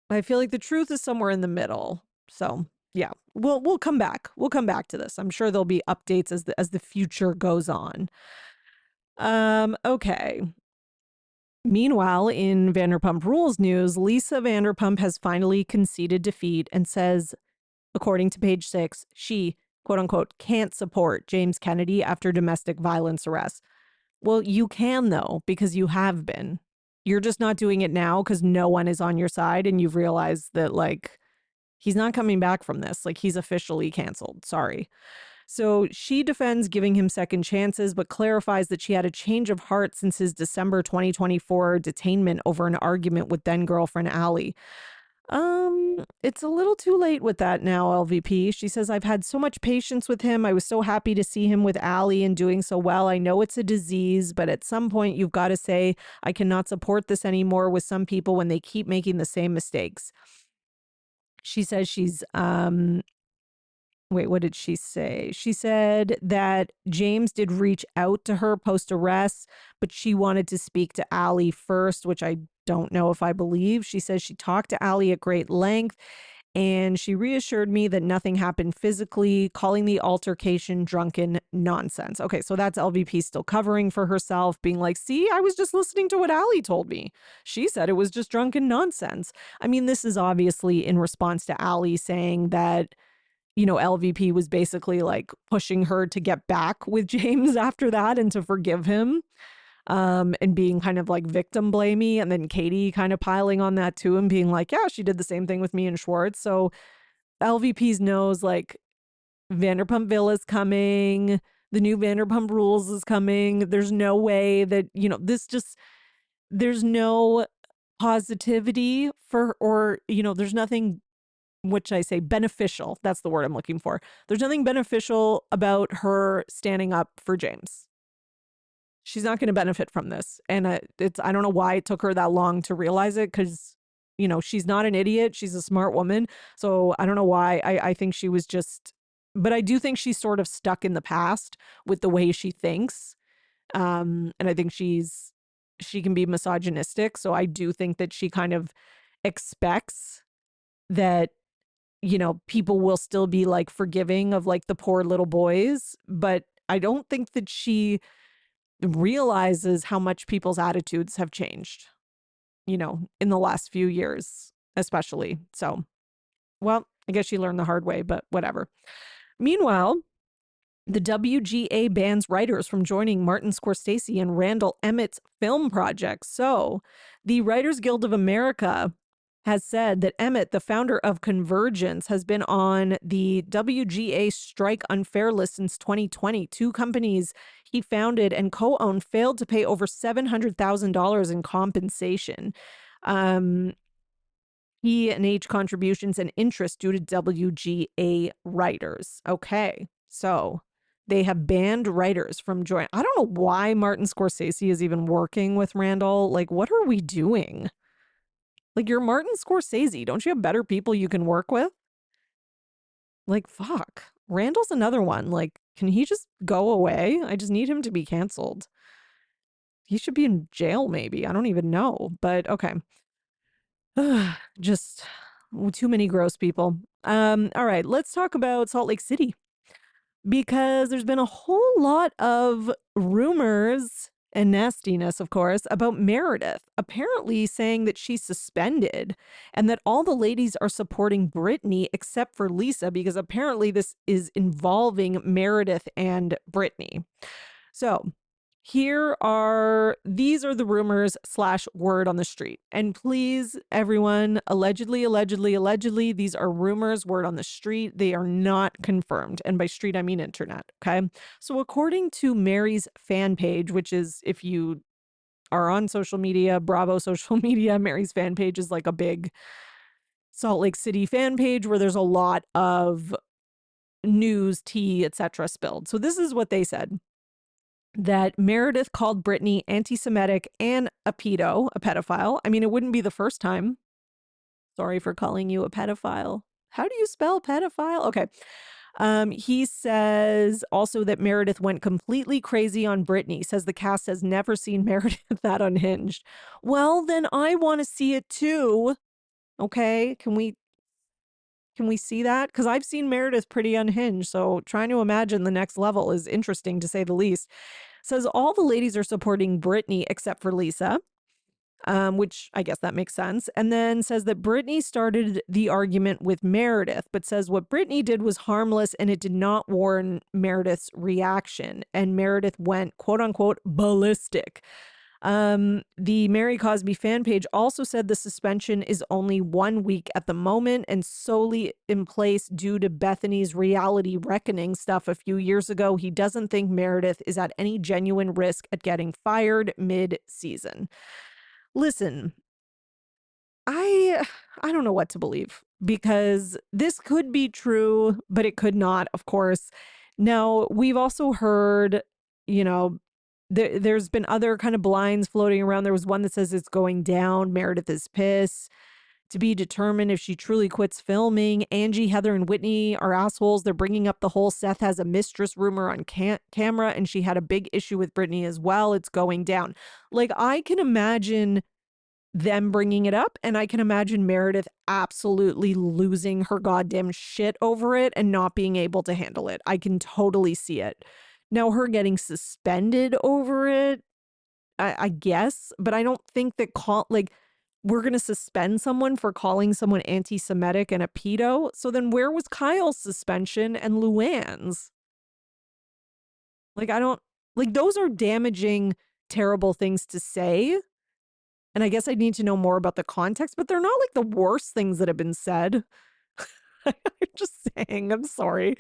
I feel like the truth is somewhere in the middle. So yeah, we'll come back. We'll come back to this. I'm sure there'll be updates as the future goes on. Okay. Meanwhile, in Vanderpump Rules news, Lisa Vanderpump has finally conceded defeat and says, according to page 6, she, quote unquote, can't support James Kennedy after domestic violence arrest. Well, you can, though, because you have been. You're just not doing it now because no one is on your side, and you've realized that, like, he's not coming back from this. Like, he's officially canceled. Sorry. So she defends giving him second chances, but clarifies that she had a change of heart since his December 2024 detainment over an argument with then girlfriend Allie. It's a little too late with that now, LVP. She says, I've had so much patience with him. I was so happy to see him with Allie and doing so well. I know it's a disease, but at some point you've got to say, I cannot support this anymore with some people when they keep making the same mistakes. She says she's, wait, what did she say? She said that James did reach out to her post arrest, but she wanted to speak to Allie first, which I don't know if I believe. She says she talked to Allie at great length, and she reassured me that nothing happened physically, calling the altercation drunken nonsense. Okay, so that's LVP still covering for herself, being like, see, I was just listening to what Allie told me. She said it was just drunken nonsense. I mean, this is obviously in response to Allie saying that, you know, LVP was basically like pushing her to get back with James after that and to forgive him, and being kind of like victim blamey. And then Katie kind of piling on that too and being like, yeah, she did the same thing with me and Schwartz. So LVP's knows like Vanderpump Villa's coming. The new Vanderpump Rules is coming. There's no way that, you know, there's no positivity for, or, you know, there's nothing, which I say beneficial. That's the word I'm looking for. There's nothing beneficial about her standing up for James. She's not going to benefit from this. And I don't know why it took her that long to realize it, because, you know, she's not an idiot. She's a smart woman. So I don't know why. I think she was just, but I do think she's sort of stuck in the past with the way she thinks. And I think she can be misogynistic. So I do think that she kind of expects that, you know, people will still be like forgiving of like the poor little boys, but I don't think that she realizes how much people's attitudes have changed, you know, in the last few years, especially. So, well, I guess she learned the hard way, but whatever. Meanwhile, the WGA bans writers from joining Martin Scorsese and Randall Emmett's film projects. So, the Writers Guild of America has said that Emmett, the founder of Convergence, has been on the WGA strike unfair list since 2020. Two companies he founded and co-owned failed to pay over $700,000 in compensation. E&H contributions and interest due to WGA writers. Okay, so they have banned writers from joining. I don't know why Martin Scorsese is even working with Randall. Like, what are we doing? Like, you're Martin Scorsese. Don't you have better people you can work with? Like, fuck. Randall's another one. Like, can he just go away? I just need him to be canceled. He should be in jail, maybe. I don't even know. But okay. Just too many gross people. All right, let's talk about Salt Lake City, because there's been a whole lot of rumors and nastiness, of course, about Meredith apparently saying that she's suspended and that all the ladies are supporting Brittany except for Lisa, because apparently this is involving Meredith and Brittany. So these are the rumors / word on the street. And please, everyone, allegedly, these are rumors, word on the street. They are not confirmed. And by street, I mean internet. Okay. So according to Mary's fan page, which is, if you are on social media, Bravo social media, Mary's fan page is like a big Salt Lake City fan page where there's a lot of news, tea, etc. spilled. So this is what they said. that Meredith called Brittany anti-Semitic and a pedophile. I mean, it wouldn't be the first time. Sorry for calling you a pedophile. How do you spell pedophile? Okay. He says also that Meredith went completely crazy on Brittany, says the cast has never seen Meredith that unhinged. Well, then I want to see it too. Okay. Can we see that? Because I've seen Meredith pretty unhinged. So trying to imagine the next level is interesting to say the least. Says all the ladies are supporting Brittany except for Lisa. Which I guess that makes sense. And then says that Brittany started the argument with Meredith, but says what Brittany did was harmless and it did not warrant Meredith's reaction. And Meredith went, quote unquote, ballistic. The Mary Cosby fan page also said the suspension is only 1 week at the moment and solely in place due to Bethany's reality reckoning stuff a few years ago. He doesn't think Meredith is at any genuine risk at getting fired mid-season. Listen, I don't know what to believe because this could be true, but it could not, of course. Now, we've also heard, there's been other kind of blinds floating around. There was one that says it's going down. Meredith is pissed. To be determined if she truly quits filming. Angie, Heather, and Whitney are assholes. They're bringing up the whole Seth has a mistress rumor on camera, and she had a big issue with Brittany as well. It's going down. Like, I can imagine them bringing it up, and I can imagine Meredith absolutely losing her goddamn shit over it and not being able to handle it. I can totally see it. Now, her getting suspended over it, I guess, but I don't think that we're going to suspend someone for calling someone anti-Semitic and a pedo. So then where was Kyle's suspension and Luann's? Those are damaging, terrible things to say. And I guess I need to know more about the context, but they're not like the worst things that have been said. I'm just saying, I'm sorry.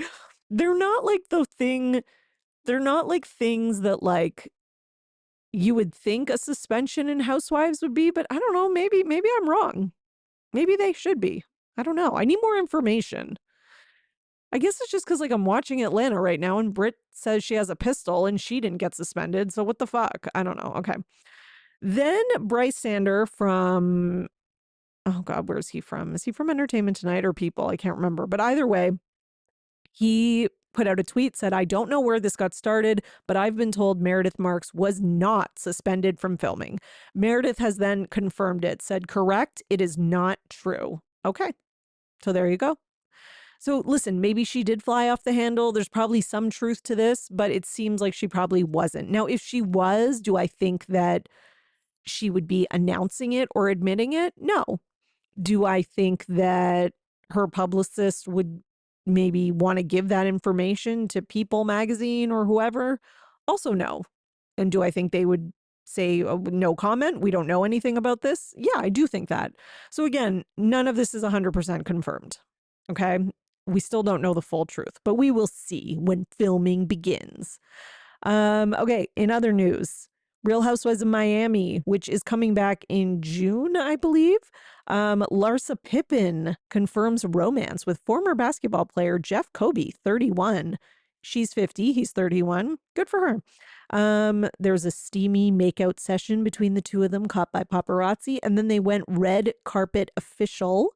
They're not like they're not like things that like you would think a suspension in Housewives would be, but I don't know, maybe I'm wrong. Maybe they should be. I don't know. I need more information. I guess it's just because like I'm watching Atlanta right now and Britt says she has a pistol and she didn't get suspended. So what the fuck? I don't know. Okay. Then Bryce Sander from, oh God, where's he from? Is he from Entertainment Tonight or People? I can't remember. But either way, he put out a tweet, said, I don't know where this got started, but I've been told Meredith Marks was not suspended from filming. Meredith has then confirmed it, said, correct, it is not true. Okay, so there you go. So listen, maybe she did fly off the handle. There's probably some truth to this, but it seems like she probably wasn't. Now, if she was, do I think that she would be announcing it or admitting it? No. Do I think that her publicist would maybe want to give that information to People magazine or whoever? Also no. And do I think they would say, oh, no comment? We don't know anything about this? Yeah, I do think that. So again, none of this is 100% confirmed. Okay. We still don't know the full truth, but we will see when filming begins. Okay. In other news, Real Housewives of Miami, which is coming back in June, I believe. Larsa Pippen confirms romance with former basketball player Jeff Kobe, 31. She's 50, he's 31. Good for her. There's a steamy makeout session between the two of them caught by paparazzi, and then they went red carpet official,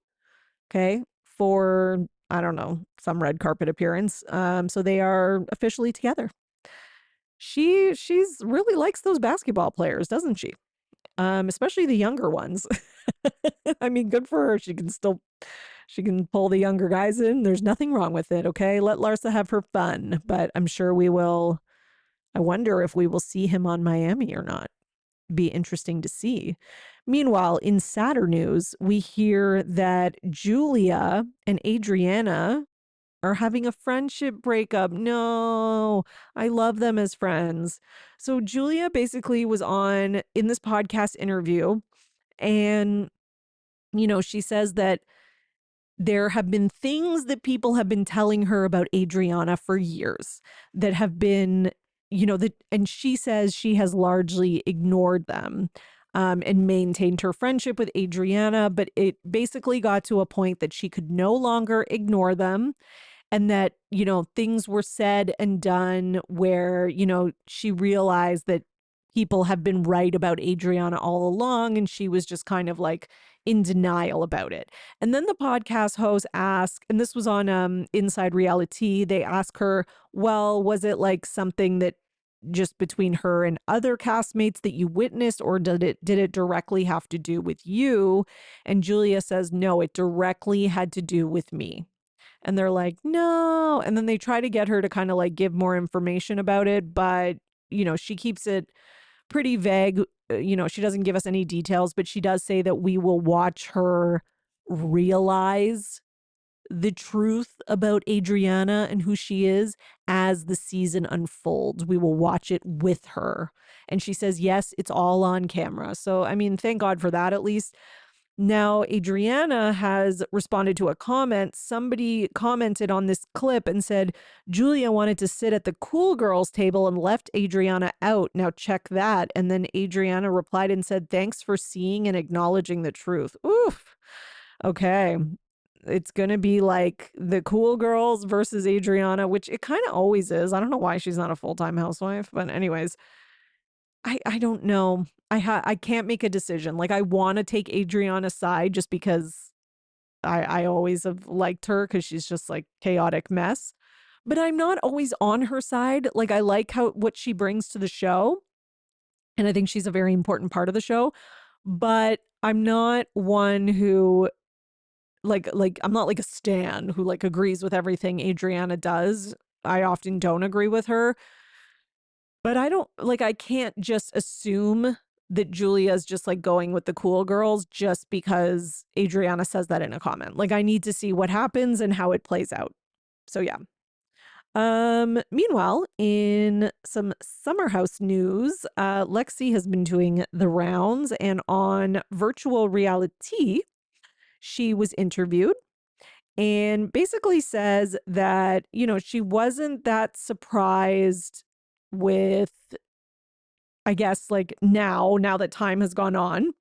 okay, for, I don't know, some red carpet appearance. So they are officially together. She's really likes those basketball players, doesn't she? Especially the younger ones. I mean, good for her. She can pull the younger guys in. There's nothing wrong with it. Okay. Let Larsa have her fun, but I'm sure we will. I wonder if we will see him on Miami or not. Be interesting to see. Meanwhile, in sadder news, we hear that Julia and Adriana are having a friendship breakup. No, I love them as friends. So Julia basically was on in this podcast interview, and she says that there have been things that people have been telling her about Adriana for years that have been, and she says she has largely ignored them and maintained her friendship with Adriana, but it basically got to a point that she could no longer ignore them. and that, things were said and done where, she realized that people have been right about Adriana all along, and she was just kind of like in denial about it. And then the podcast host asked, and this was on Inside Reality, they asked her, well, was it like something that just between her and other castmates that you witnessed, or did it directly have to do with you? And Julia says, no, it directly had to do with me. And they're like, no. And then they try to get her to kind of like give more information about it. But, she keeps it pretty vague. She doesn't give us any details, but she does say that we will watch her realize the truth about Adriana and who she is as the season unfolds. We will watch it with her. And she says, yes, it's all on camera. So, I mean, thank God for that at least. Now, Adriana has responded to a comment. Somebody commented on this clip and said, Julia wanted to sit at the cool girls table and left Adriana out. Now check that. And then Adriana replied and said, thanks for seeing and acknowledging the truth. Oof. Okay. It's going to be like the cool girls versus Adriana, which it kind of always is. I don't know why she's not a full-time housewife, but anyways, I don't know. I can't make a decision. Like, I want to take Adriana's side just because I always have liked her because she's just like chaotic mess. But I'm not always on her side. Like, I like what she brings to the show, and I think she's a very important part of the show. But I'm not one who like I'm not like a stan who like agrees with everything Adriana does. I often don't agree with her. But I can't just assume that Julia's just like going with the cool girls just because Adriana says that in a comment. Like, I need to see what happens and how it plays out. So yeah. Meanwhile, in some summer house news, Lexi has been doing the rounds, and on virtual reality, she was interviewed and basically says that, she wasn't that surprised with, I guess, like now that time has gone on,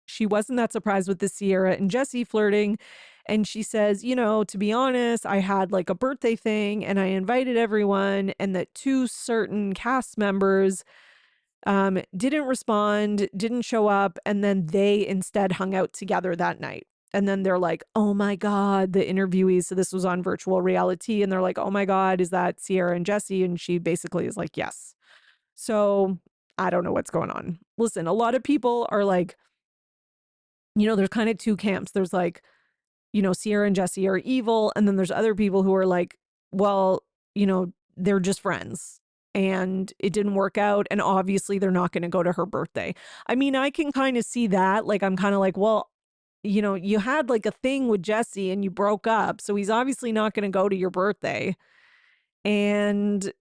she wasn't that surprised with the Sierra and Jesse flirting. And she says, to be honest, I had like a birthday thing and I invited everyone, and that two certain cast members didn't respond, didn't show up, and then they instead hung out together that night. And then they're like, oh my God, the interviewees. So this was on virtual reality. And they're like, oh my God, is that Sierra and Jesse? And she basically is like, yes. So I don't know what's going on. Listen, a lot of people are like, there's kind of two camps. There's like, Sierra and Jesse are evil. And then there's other people who are like, well, they're just friends and it didn't work out. And obviously they're not going to go to her birthday. I mean, I can kind of see that. Like, I'm kind of like, well, you had like a thing with Jesse and you broke up. So he's obviously not going to go to your birthday. And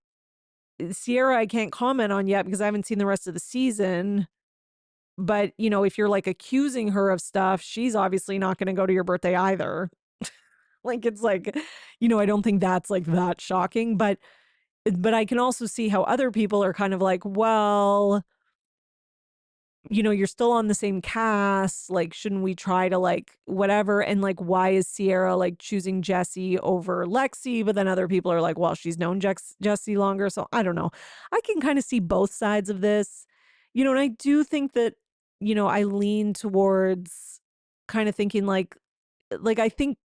Sierra, I can't comment on yet because I haven't seen the rest of the season. But, if you're like accusing her of stuff, she's obviously not going to go to your birthday either. Like, it's like, I don't think that's like that shocking. But I can also see how other people are kind of like, well, you're still on the same cast. Like, shouldn't we try to like whatever? And like, why is Sierra like choosing Jesse over Lexi? But then other people are like, well, she's known Jesse longer. So I don't know. I can kind of see both sides of this, and I do think that, I lean towards kind of thinking like I think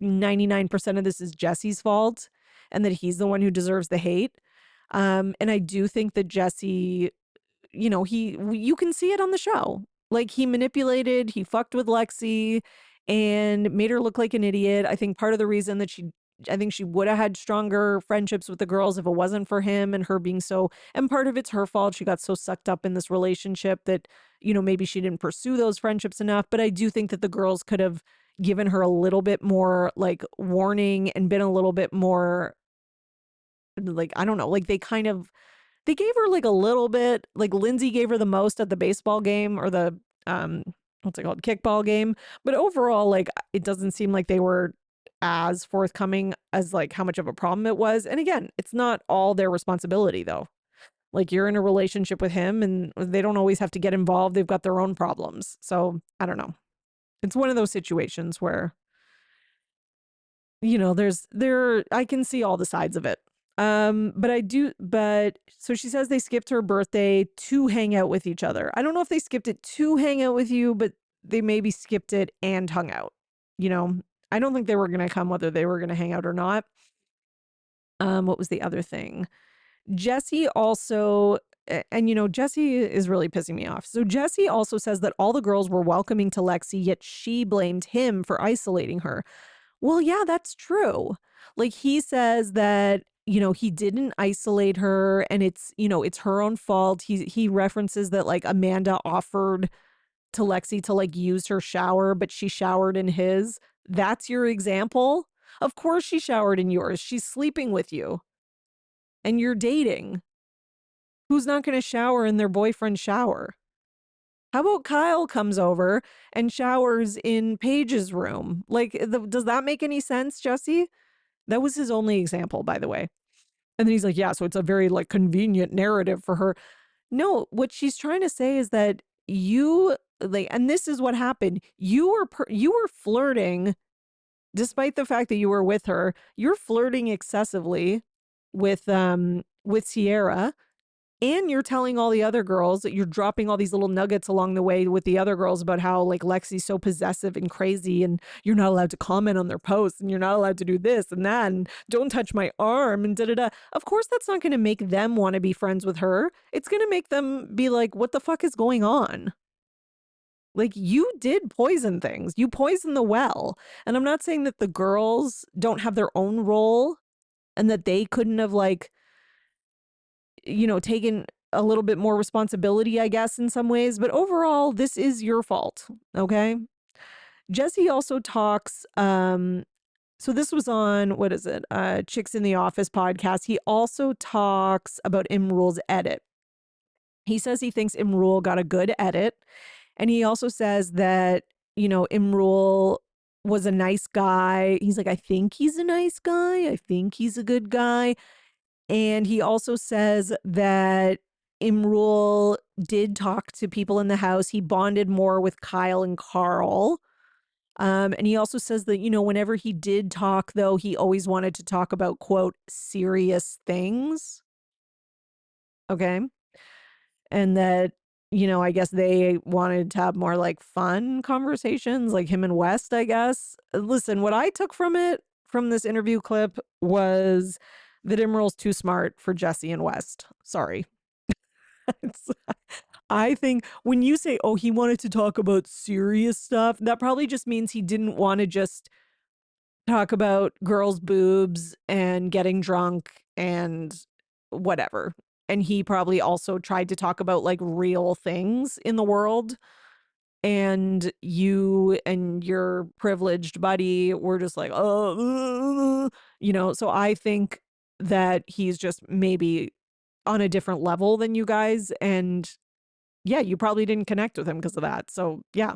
99% of this is Jesse's fault and that he's the one who deserves the hate. And I do think that Jesse, you can see it on the show. Like, he manipulated, he fucked with Lexi and made her look like an idiot. I think part of the reason that I think she would have had stronger friendships with the girls if it wasn't for him and her being so, and part of it's her fault. She got so sucked up in this relationship that, maybe she didn't pursue those friendships enough. But I do think that the girls could have given her a little bit more like warning and been a little bit more like, I don't know, like they gave her like a little bit, like Lindsay gave her the most at the baseball game or the, what's it called? Kickball game. But overall, like, it doesn't seem like they were as forthcoming as like how much of a problem it was. And again, it's not all their responsibility though. Like, you're in a relationship with him and they don't always have to get involved. They've got their own problems. So I don't know. It's one of those situations where I can see all the sides of it. But so she says they skipped her birthday to hang out with each other. I don't know if they skipped it to hang out with you, but they maybe skipped it and hung out. You know, I don't think they were going to come whether they were going to hang out or not. What was the other thing? Jesse also, and Jesse is really pissing me off. So Jesse also says that all the girls were welcoming to Lexi, yet she blamed him for isolating her. Well, yeah, that's true. Like he says that, he didn't isolate her and it's her own fault. He references that like Amanda offered to Lexi to like use her shower, but she showered in his. That's your example? Of course she showered in yours. She's sleeping with you and you're dating. Who's not going to shower in their boyfriend's shower? How about Kyle comes over and showers in Paige's room? Like, does that make any sense, Jesse? That was his only example, by the way. And then he's like, yeah, so it's a very like convenient narrative for her. No, what she's trying to say is that you like, and this is what happened. You were flirting, despite the fact that you were with her. You're flirting excessively with Sierra. And you're telling all the other girls that you're dropping all these little nuggets along the way with the other girls about how like Lexi's so possessive and crazy and you're not allowed to comment on their posts and you're not allowed to do this and that and don't touch my arm and da da da. Of course, that's not going to make them want to be friends with her. It's going to make them be like, what the fuck is going on? Like you did poison things. You poisoned the well. And I'm not saying that the girls don't have their own role and that they couldn't have like taken a little bit more responsibility, I guess, in some ways. But overall, this is your fault. Okay. Jesse also talks. So this was on, what is it? Chicks in the Office podcast. He also talks about Imrule's edit. He says he thinks Imrule got a good edit. And he also says that, Imrule was a nice guy. He's like, I think he's a nice guy. I think he's a good guy. And he also says that Imrule did talk to people in the house. He bonded more with Kyle and Carl. And he also says that, whenever he did talk, though, he always wanted to talk about, quote, serious things. Okay. And that, I guess they wanted to have more like fun conversations, like him and West, I guess. Listen, what I took from this interview clip was that Imrule's too smart for Jesse and West. Sorry. I think when you say, oh, he wanted to talk about serious stuff, that probably just means he didn't want to just talk about girls' boobs and getting drunk and whatever. And he probably also tried to talk about like real things in the world. And you and your privileged buddy were just like, oh, so I think that he's just maybe on a different level than you guys. And yeah, you probably didn't connect with him because of that. So yeah.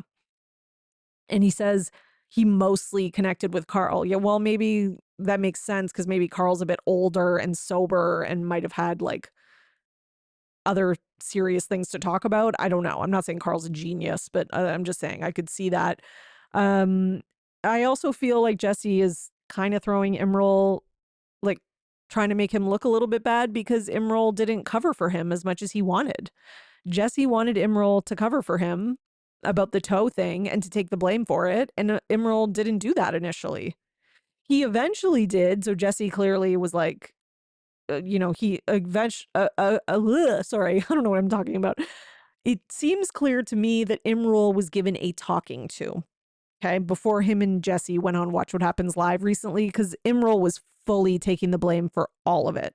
And he says he mostly connected with Carl. Yeah, well, maybe that makes sense because maybe Carl's a bit older and sober and might have had like other serious things to talk about. I don't know. I'm not saying Carl's a genius, but I'm just saying I could see that. I also feel like Jesse is kind of throwing Imrule, like trying to make him look a little bit bad because Imrule didn't cover for him as much as he wanted. Jesse wanted Imrule to cover for him about the toe thing and to take the blame for it. And Imrule didn't do that initially. He eventually did. So Jesse clearly was like, he eventually, sorry, I don't know what I'm talking about. It seems clear to me that Imrule was given a talking to, okay, before him and Jesse went on Watch What Happens Live recently, because Imrule was fully taking the blame for all of it.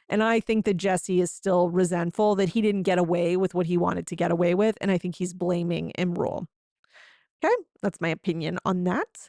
And I think that Jesse is still resentful that he didn't get away with what he wanted to get away with. And I think he's blaming Imrule. Okay, that's my opinion on that.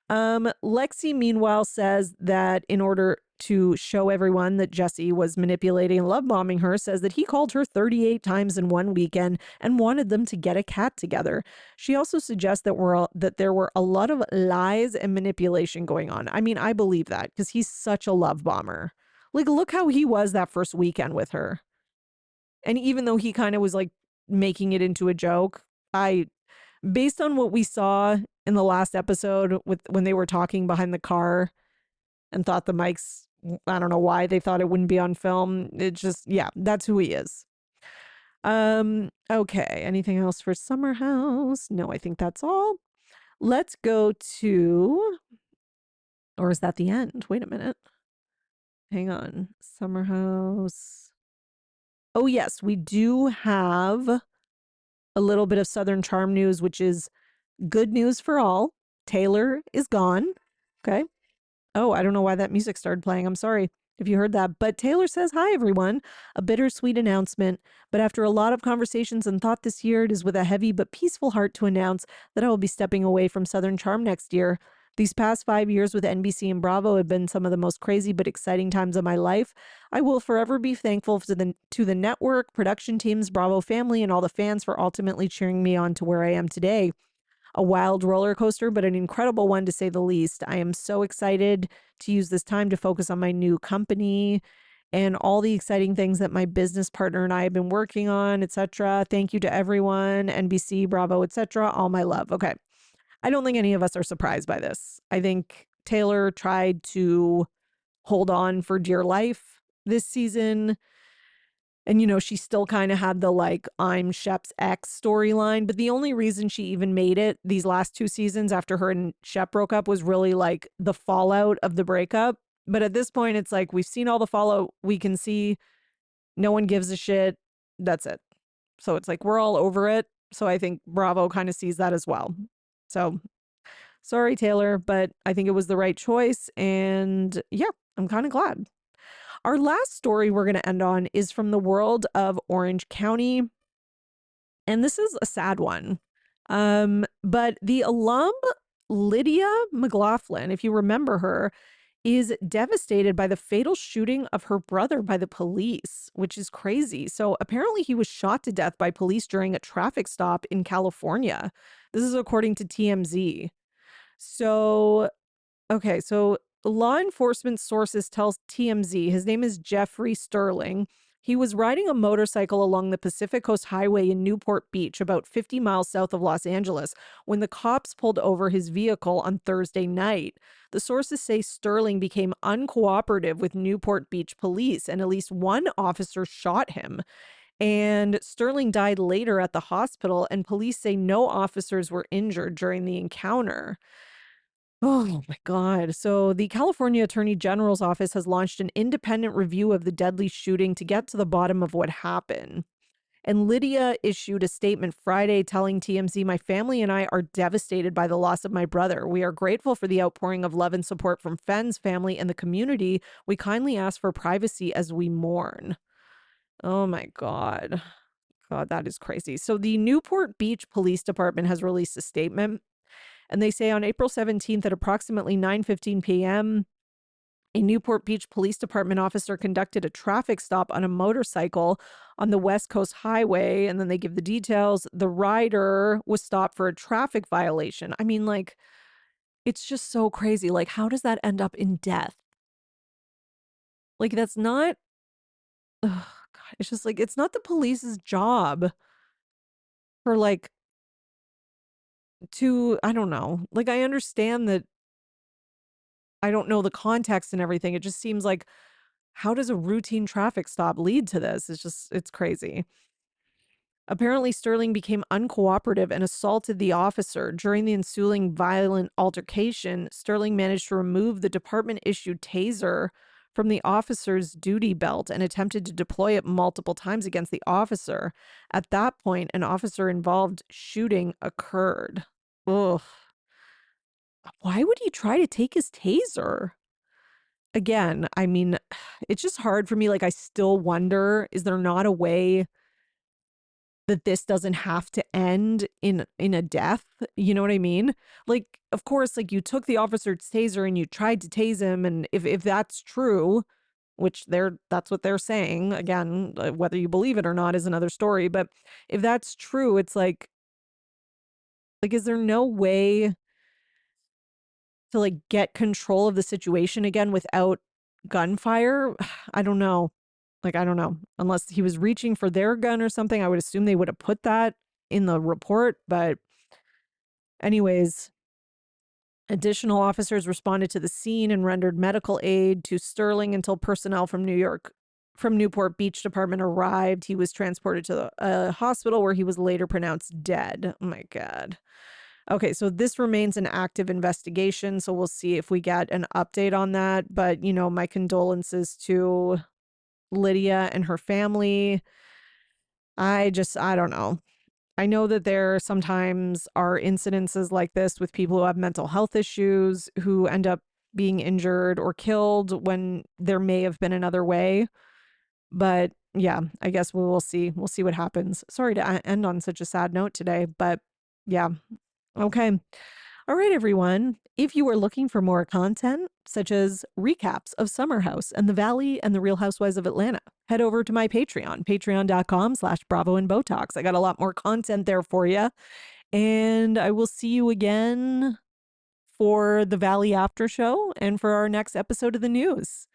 Lexi, meanwhile, says that in order to show everyone that Jesse was manipulating and love bombing her, says that he called her 38 times in one weekend and wanted them to get a cat together. She also suggests that there were a lot of lies and manipulation going on. I mean, I believe that because he's such a love bomber. Like, look how he was that first weekend with her. And even though he kind of was like making it into a joke, Based on what we saw in the last episode with when they were talking behind the car and thought the mics, I don't know why they thought it wouldn't be on film. It just, yeah, that's who he is. Okay. Anything else for Summer House? No, I think that's all. Let's go to, or is that the end? Wait a minute. Hang on. Summer House. Oh, yes, we do have a little bit of Southern Charm news, which is good news for all. Taylor is gone. Okay. Oh, I don't know why that music started playing. I'm sorry if you heard that. But Taylor says, hi, everyone. A bittersweet announcement. But after a lot of conversations and thought this year, it is with a heavy but peaceful heart to announce that I will be stepping away from Southern Charm next year. These past 5 years with NBC and Bravo have been some of the most crazy but exciting times of my life. I will forever be thankful to the network, production teams, Bravo family, and all the fans for ultimately cheering me on to where I am today. A wild roller coaster, but an incredible one to say the least. I am so excited to use this time to focus on my new company and all the exciting things that my business partner and I have been working on, etc. Thank you to everyone, NBC, Bravo, etc. All my love. Okay. I don't think any of us are surprised by this. I think Taylor tried to hold on for dear life this season. And, she still kind of had the like, I'm Shep's ex storyline. But the only reason she even made it these last 2 seasons after her and Shep broke up was really like the fallout of the breakup. But at this point, it's like we've seen all the fallout we can see. No one gives a shit. That's it. So it's like we're all over it. So I think Bravo kind of sees that as well. So sorry, Taylor, but I think it was the right choice. And yeah, I'm kind of glad. Our last story we're going to end on is from the world of Orange County. And this is a sad one. But the alum, Lydia McLaughlin, if you remember her, is devastated by the fatal shooting of her brother by the police, which is crazy. So apparently he was shot to death by police during a traffic stop in California. This is according to TMZ. So, okay, so law enforcement sources tell TMZ his name is Jeffrey Sterling. He was riding a motorcycle along the Pacific Coast Highway in Newport Beach, about 50 miles south of Los Angeles, when the cops pulled over his vehicle on Thursday night. The sources say Sterling became uncooperative with Newport Beach police, and at least one officer shot him. And Sterling died later at the hospital, and police say no officers were injured during the encounter. Oh my God. So the California Attorney General's office has launched an independent review of the deadly shooting to get to the bottom of what happened. And Lydia issued a statement Friday telling TMZ, my family and I are devastated by the loss of my brother. We are grateful for the outpouring of love and support from friends, family, and the community. We kindly ask for privacy as we mourn. Oh my God. God, that is crazy. So the Newport Beach Police Department has released a statement. And they say on April 17th at approximately 9:15 p.m., a Newport Beach Police Department officer conducted a traffic stop on a motorcycle on the West Coast Highway. And then they give the details. The rider was stopped for a traffic violation. I mean, like, it's just so crazy. Like, how does that end up in death? Like, that's not, oh God, it's just like, it's not the police's job for like, I don't know. Like, I understand that I don't know the context and everything. It just seems like, how does a routine traffic stop lead to this? It's crazy. Apparently, Sterling became uncooperative and assaulted the officer. During the ensuing violent altercation, Sterling managed to remove the department-issued taser from the officer's duty belt and attempted to deploy it multiple times against the officer. At that point, an officer-involved shooting occurred. Ugh. Why would he try to take his taser? Again, I mean, it's just hard for me. Like, I still wonder, is there not a way that this doesn't have to end in a death? You know what I mean? Like, of course, like you took the officer's taser and you tried to tase him. And if that's true, which that's what they're saying, again, whether you believe it or not is another story. But if that's true, it's like, is there no way to like get control of the situation again without gunfire? I don't know. Like, I don't know. Unless he was reaching for their gun or something, I would assume they would have put that in the report, but Anyways, additional officers responded to the scene and rendered medical aid to Sterling until personnel from Newport Beach Department arrived. He was transported to a hospital where he was later pronounced dead. Oh my God. Okay, so this remains an active investigation, so we'll see if we get an update on that. But, my condolences to Lydia and her family. I don't know. I know that there sometimes are incidences like this with people who have mental health issues who end up being injured or killed when there may have been another way. But yeah, I guess we will see. We'll see what happens. Sorry to end on such a sad note today, but yeah. Okay. All right, everyone. If you are looking for more content, such as recaps of Summer House and The Valley and The Real Housewives of Atlanta, head over to my Patreon, patreon.com/Bravo and Botox. I got a lot more content there for you. And I will see you again for the Valley After Show and for our next episode of the news.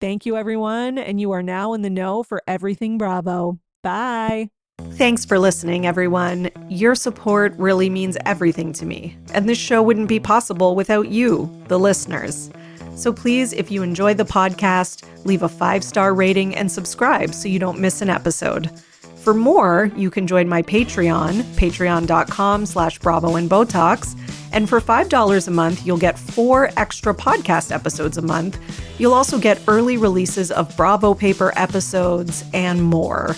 Thank you, everyone. And you are now in the know for everything Bravo. Bye. Thanks for listening, everyone. Your support really means everything to me, and this show wouldn't be possible without you, the listeners. So please, if you enjoy the podcast, leave a 5-star rating and subscribe so you don't miss an episode. For more, you can join my Patreon, patreon.com/Bravo and Botox. And for $5 a month, you'll get 4 extra podcast episodes a month. You'll also get early releases of Bravo Paper episodes and more.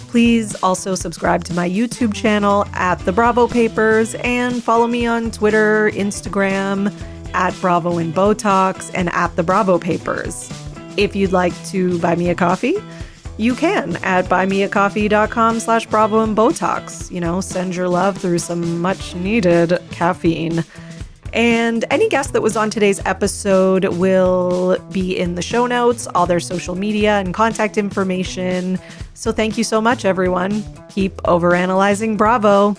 Please also subscribe to my YouTube channel at The Bravo Papers and follow me on Twitter, Instagram, at Bravo and Botox and at The Bravo Papers. If you'd like to buy me a coffee, you can at buymeacoffee.com/Bravo and Botox. Send your love through some much needed caffeine. And any guest that was on today's episode will be in the show notes, all their social media and contact information. So thank you so much, everyone. Keep overanalyzing Bravo.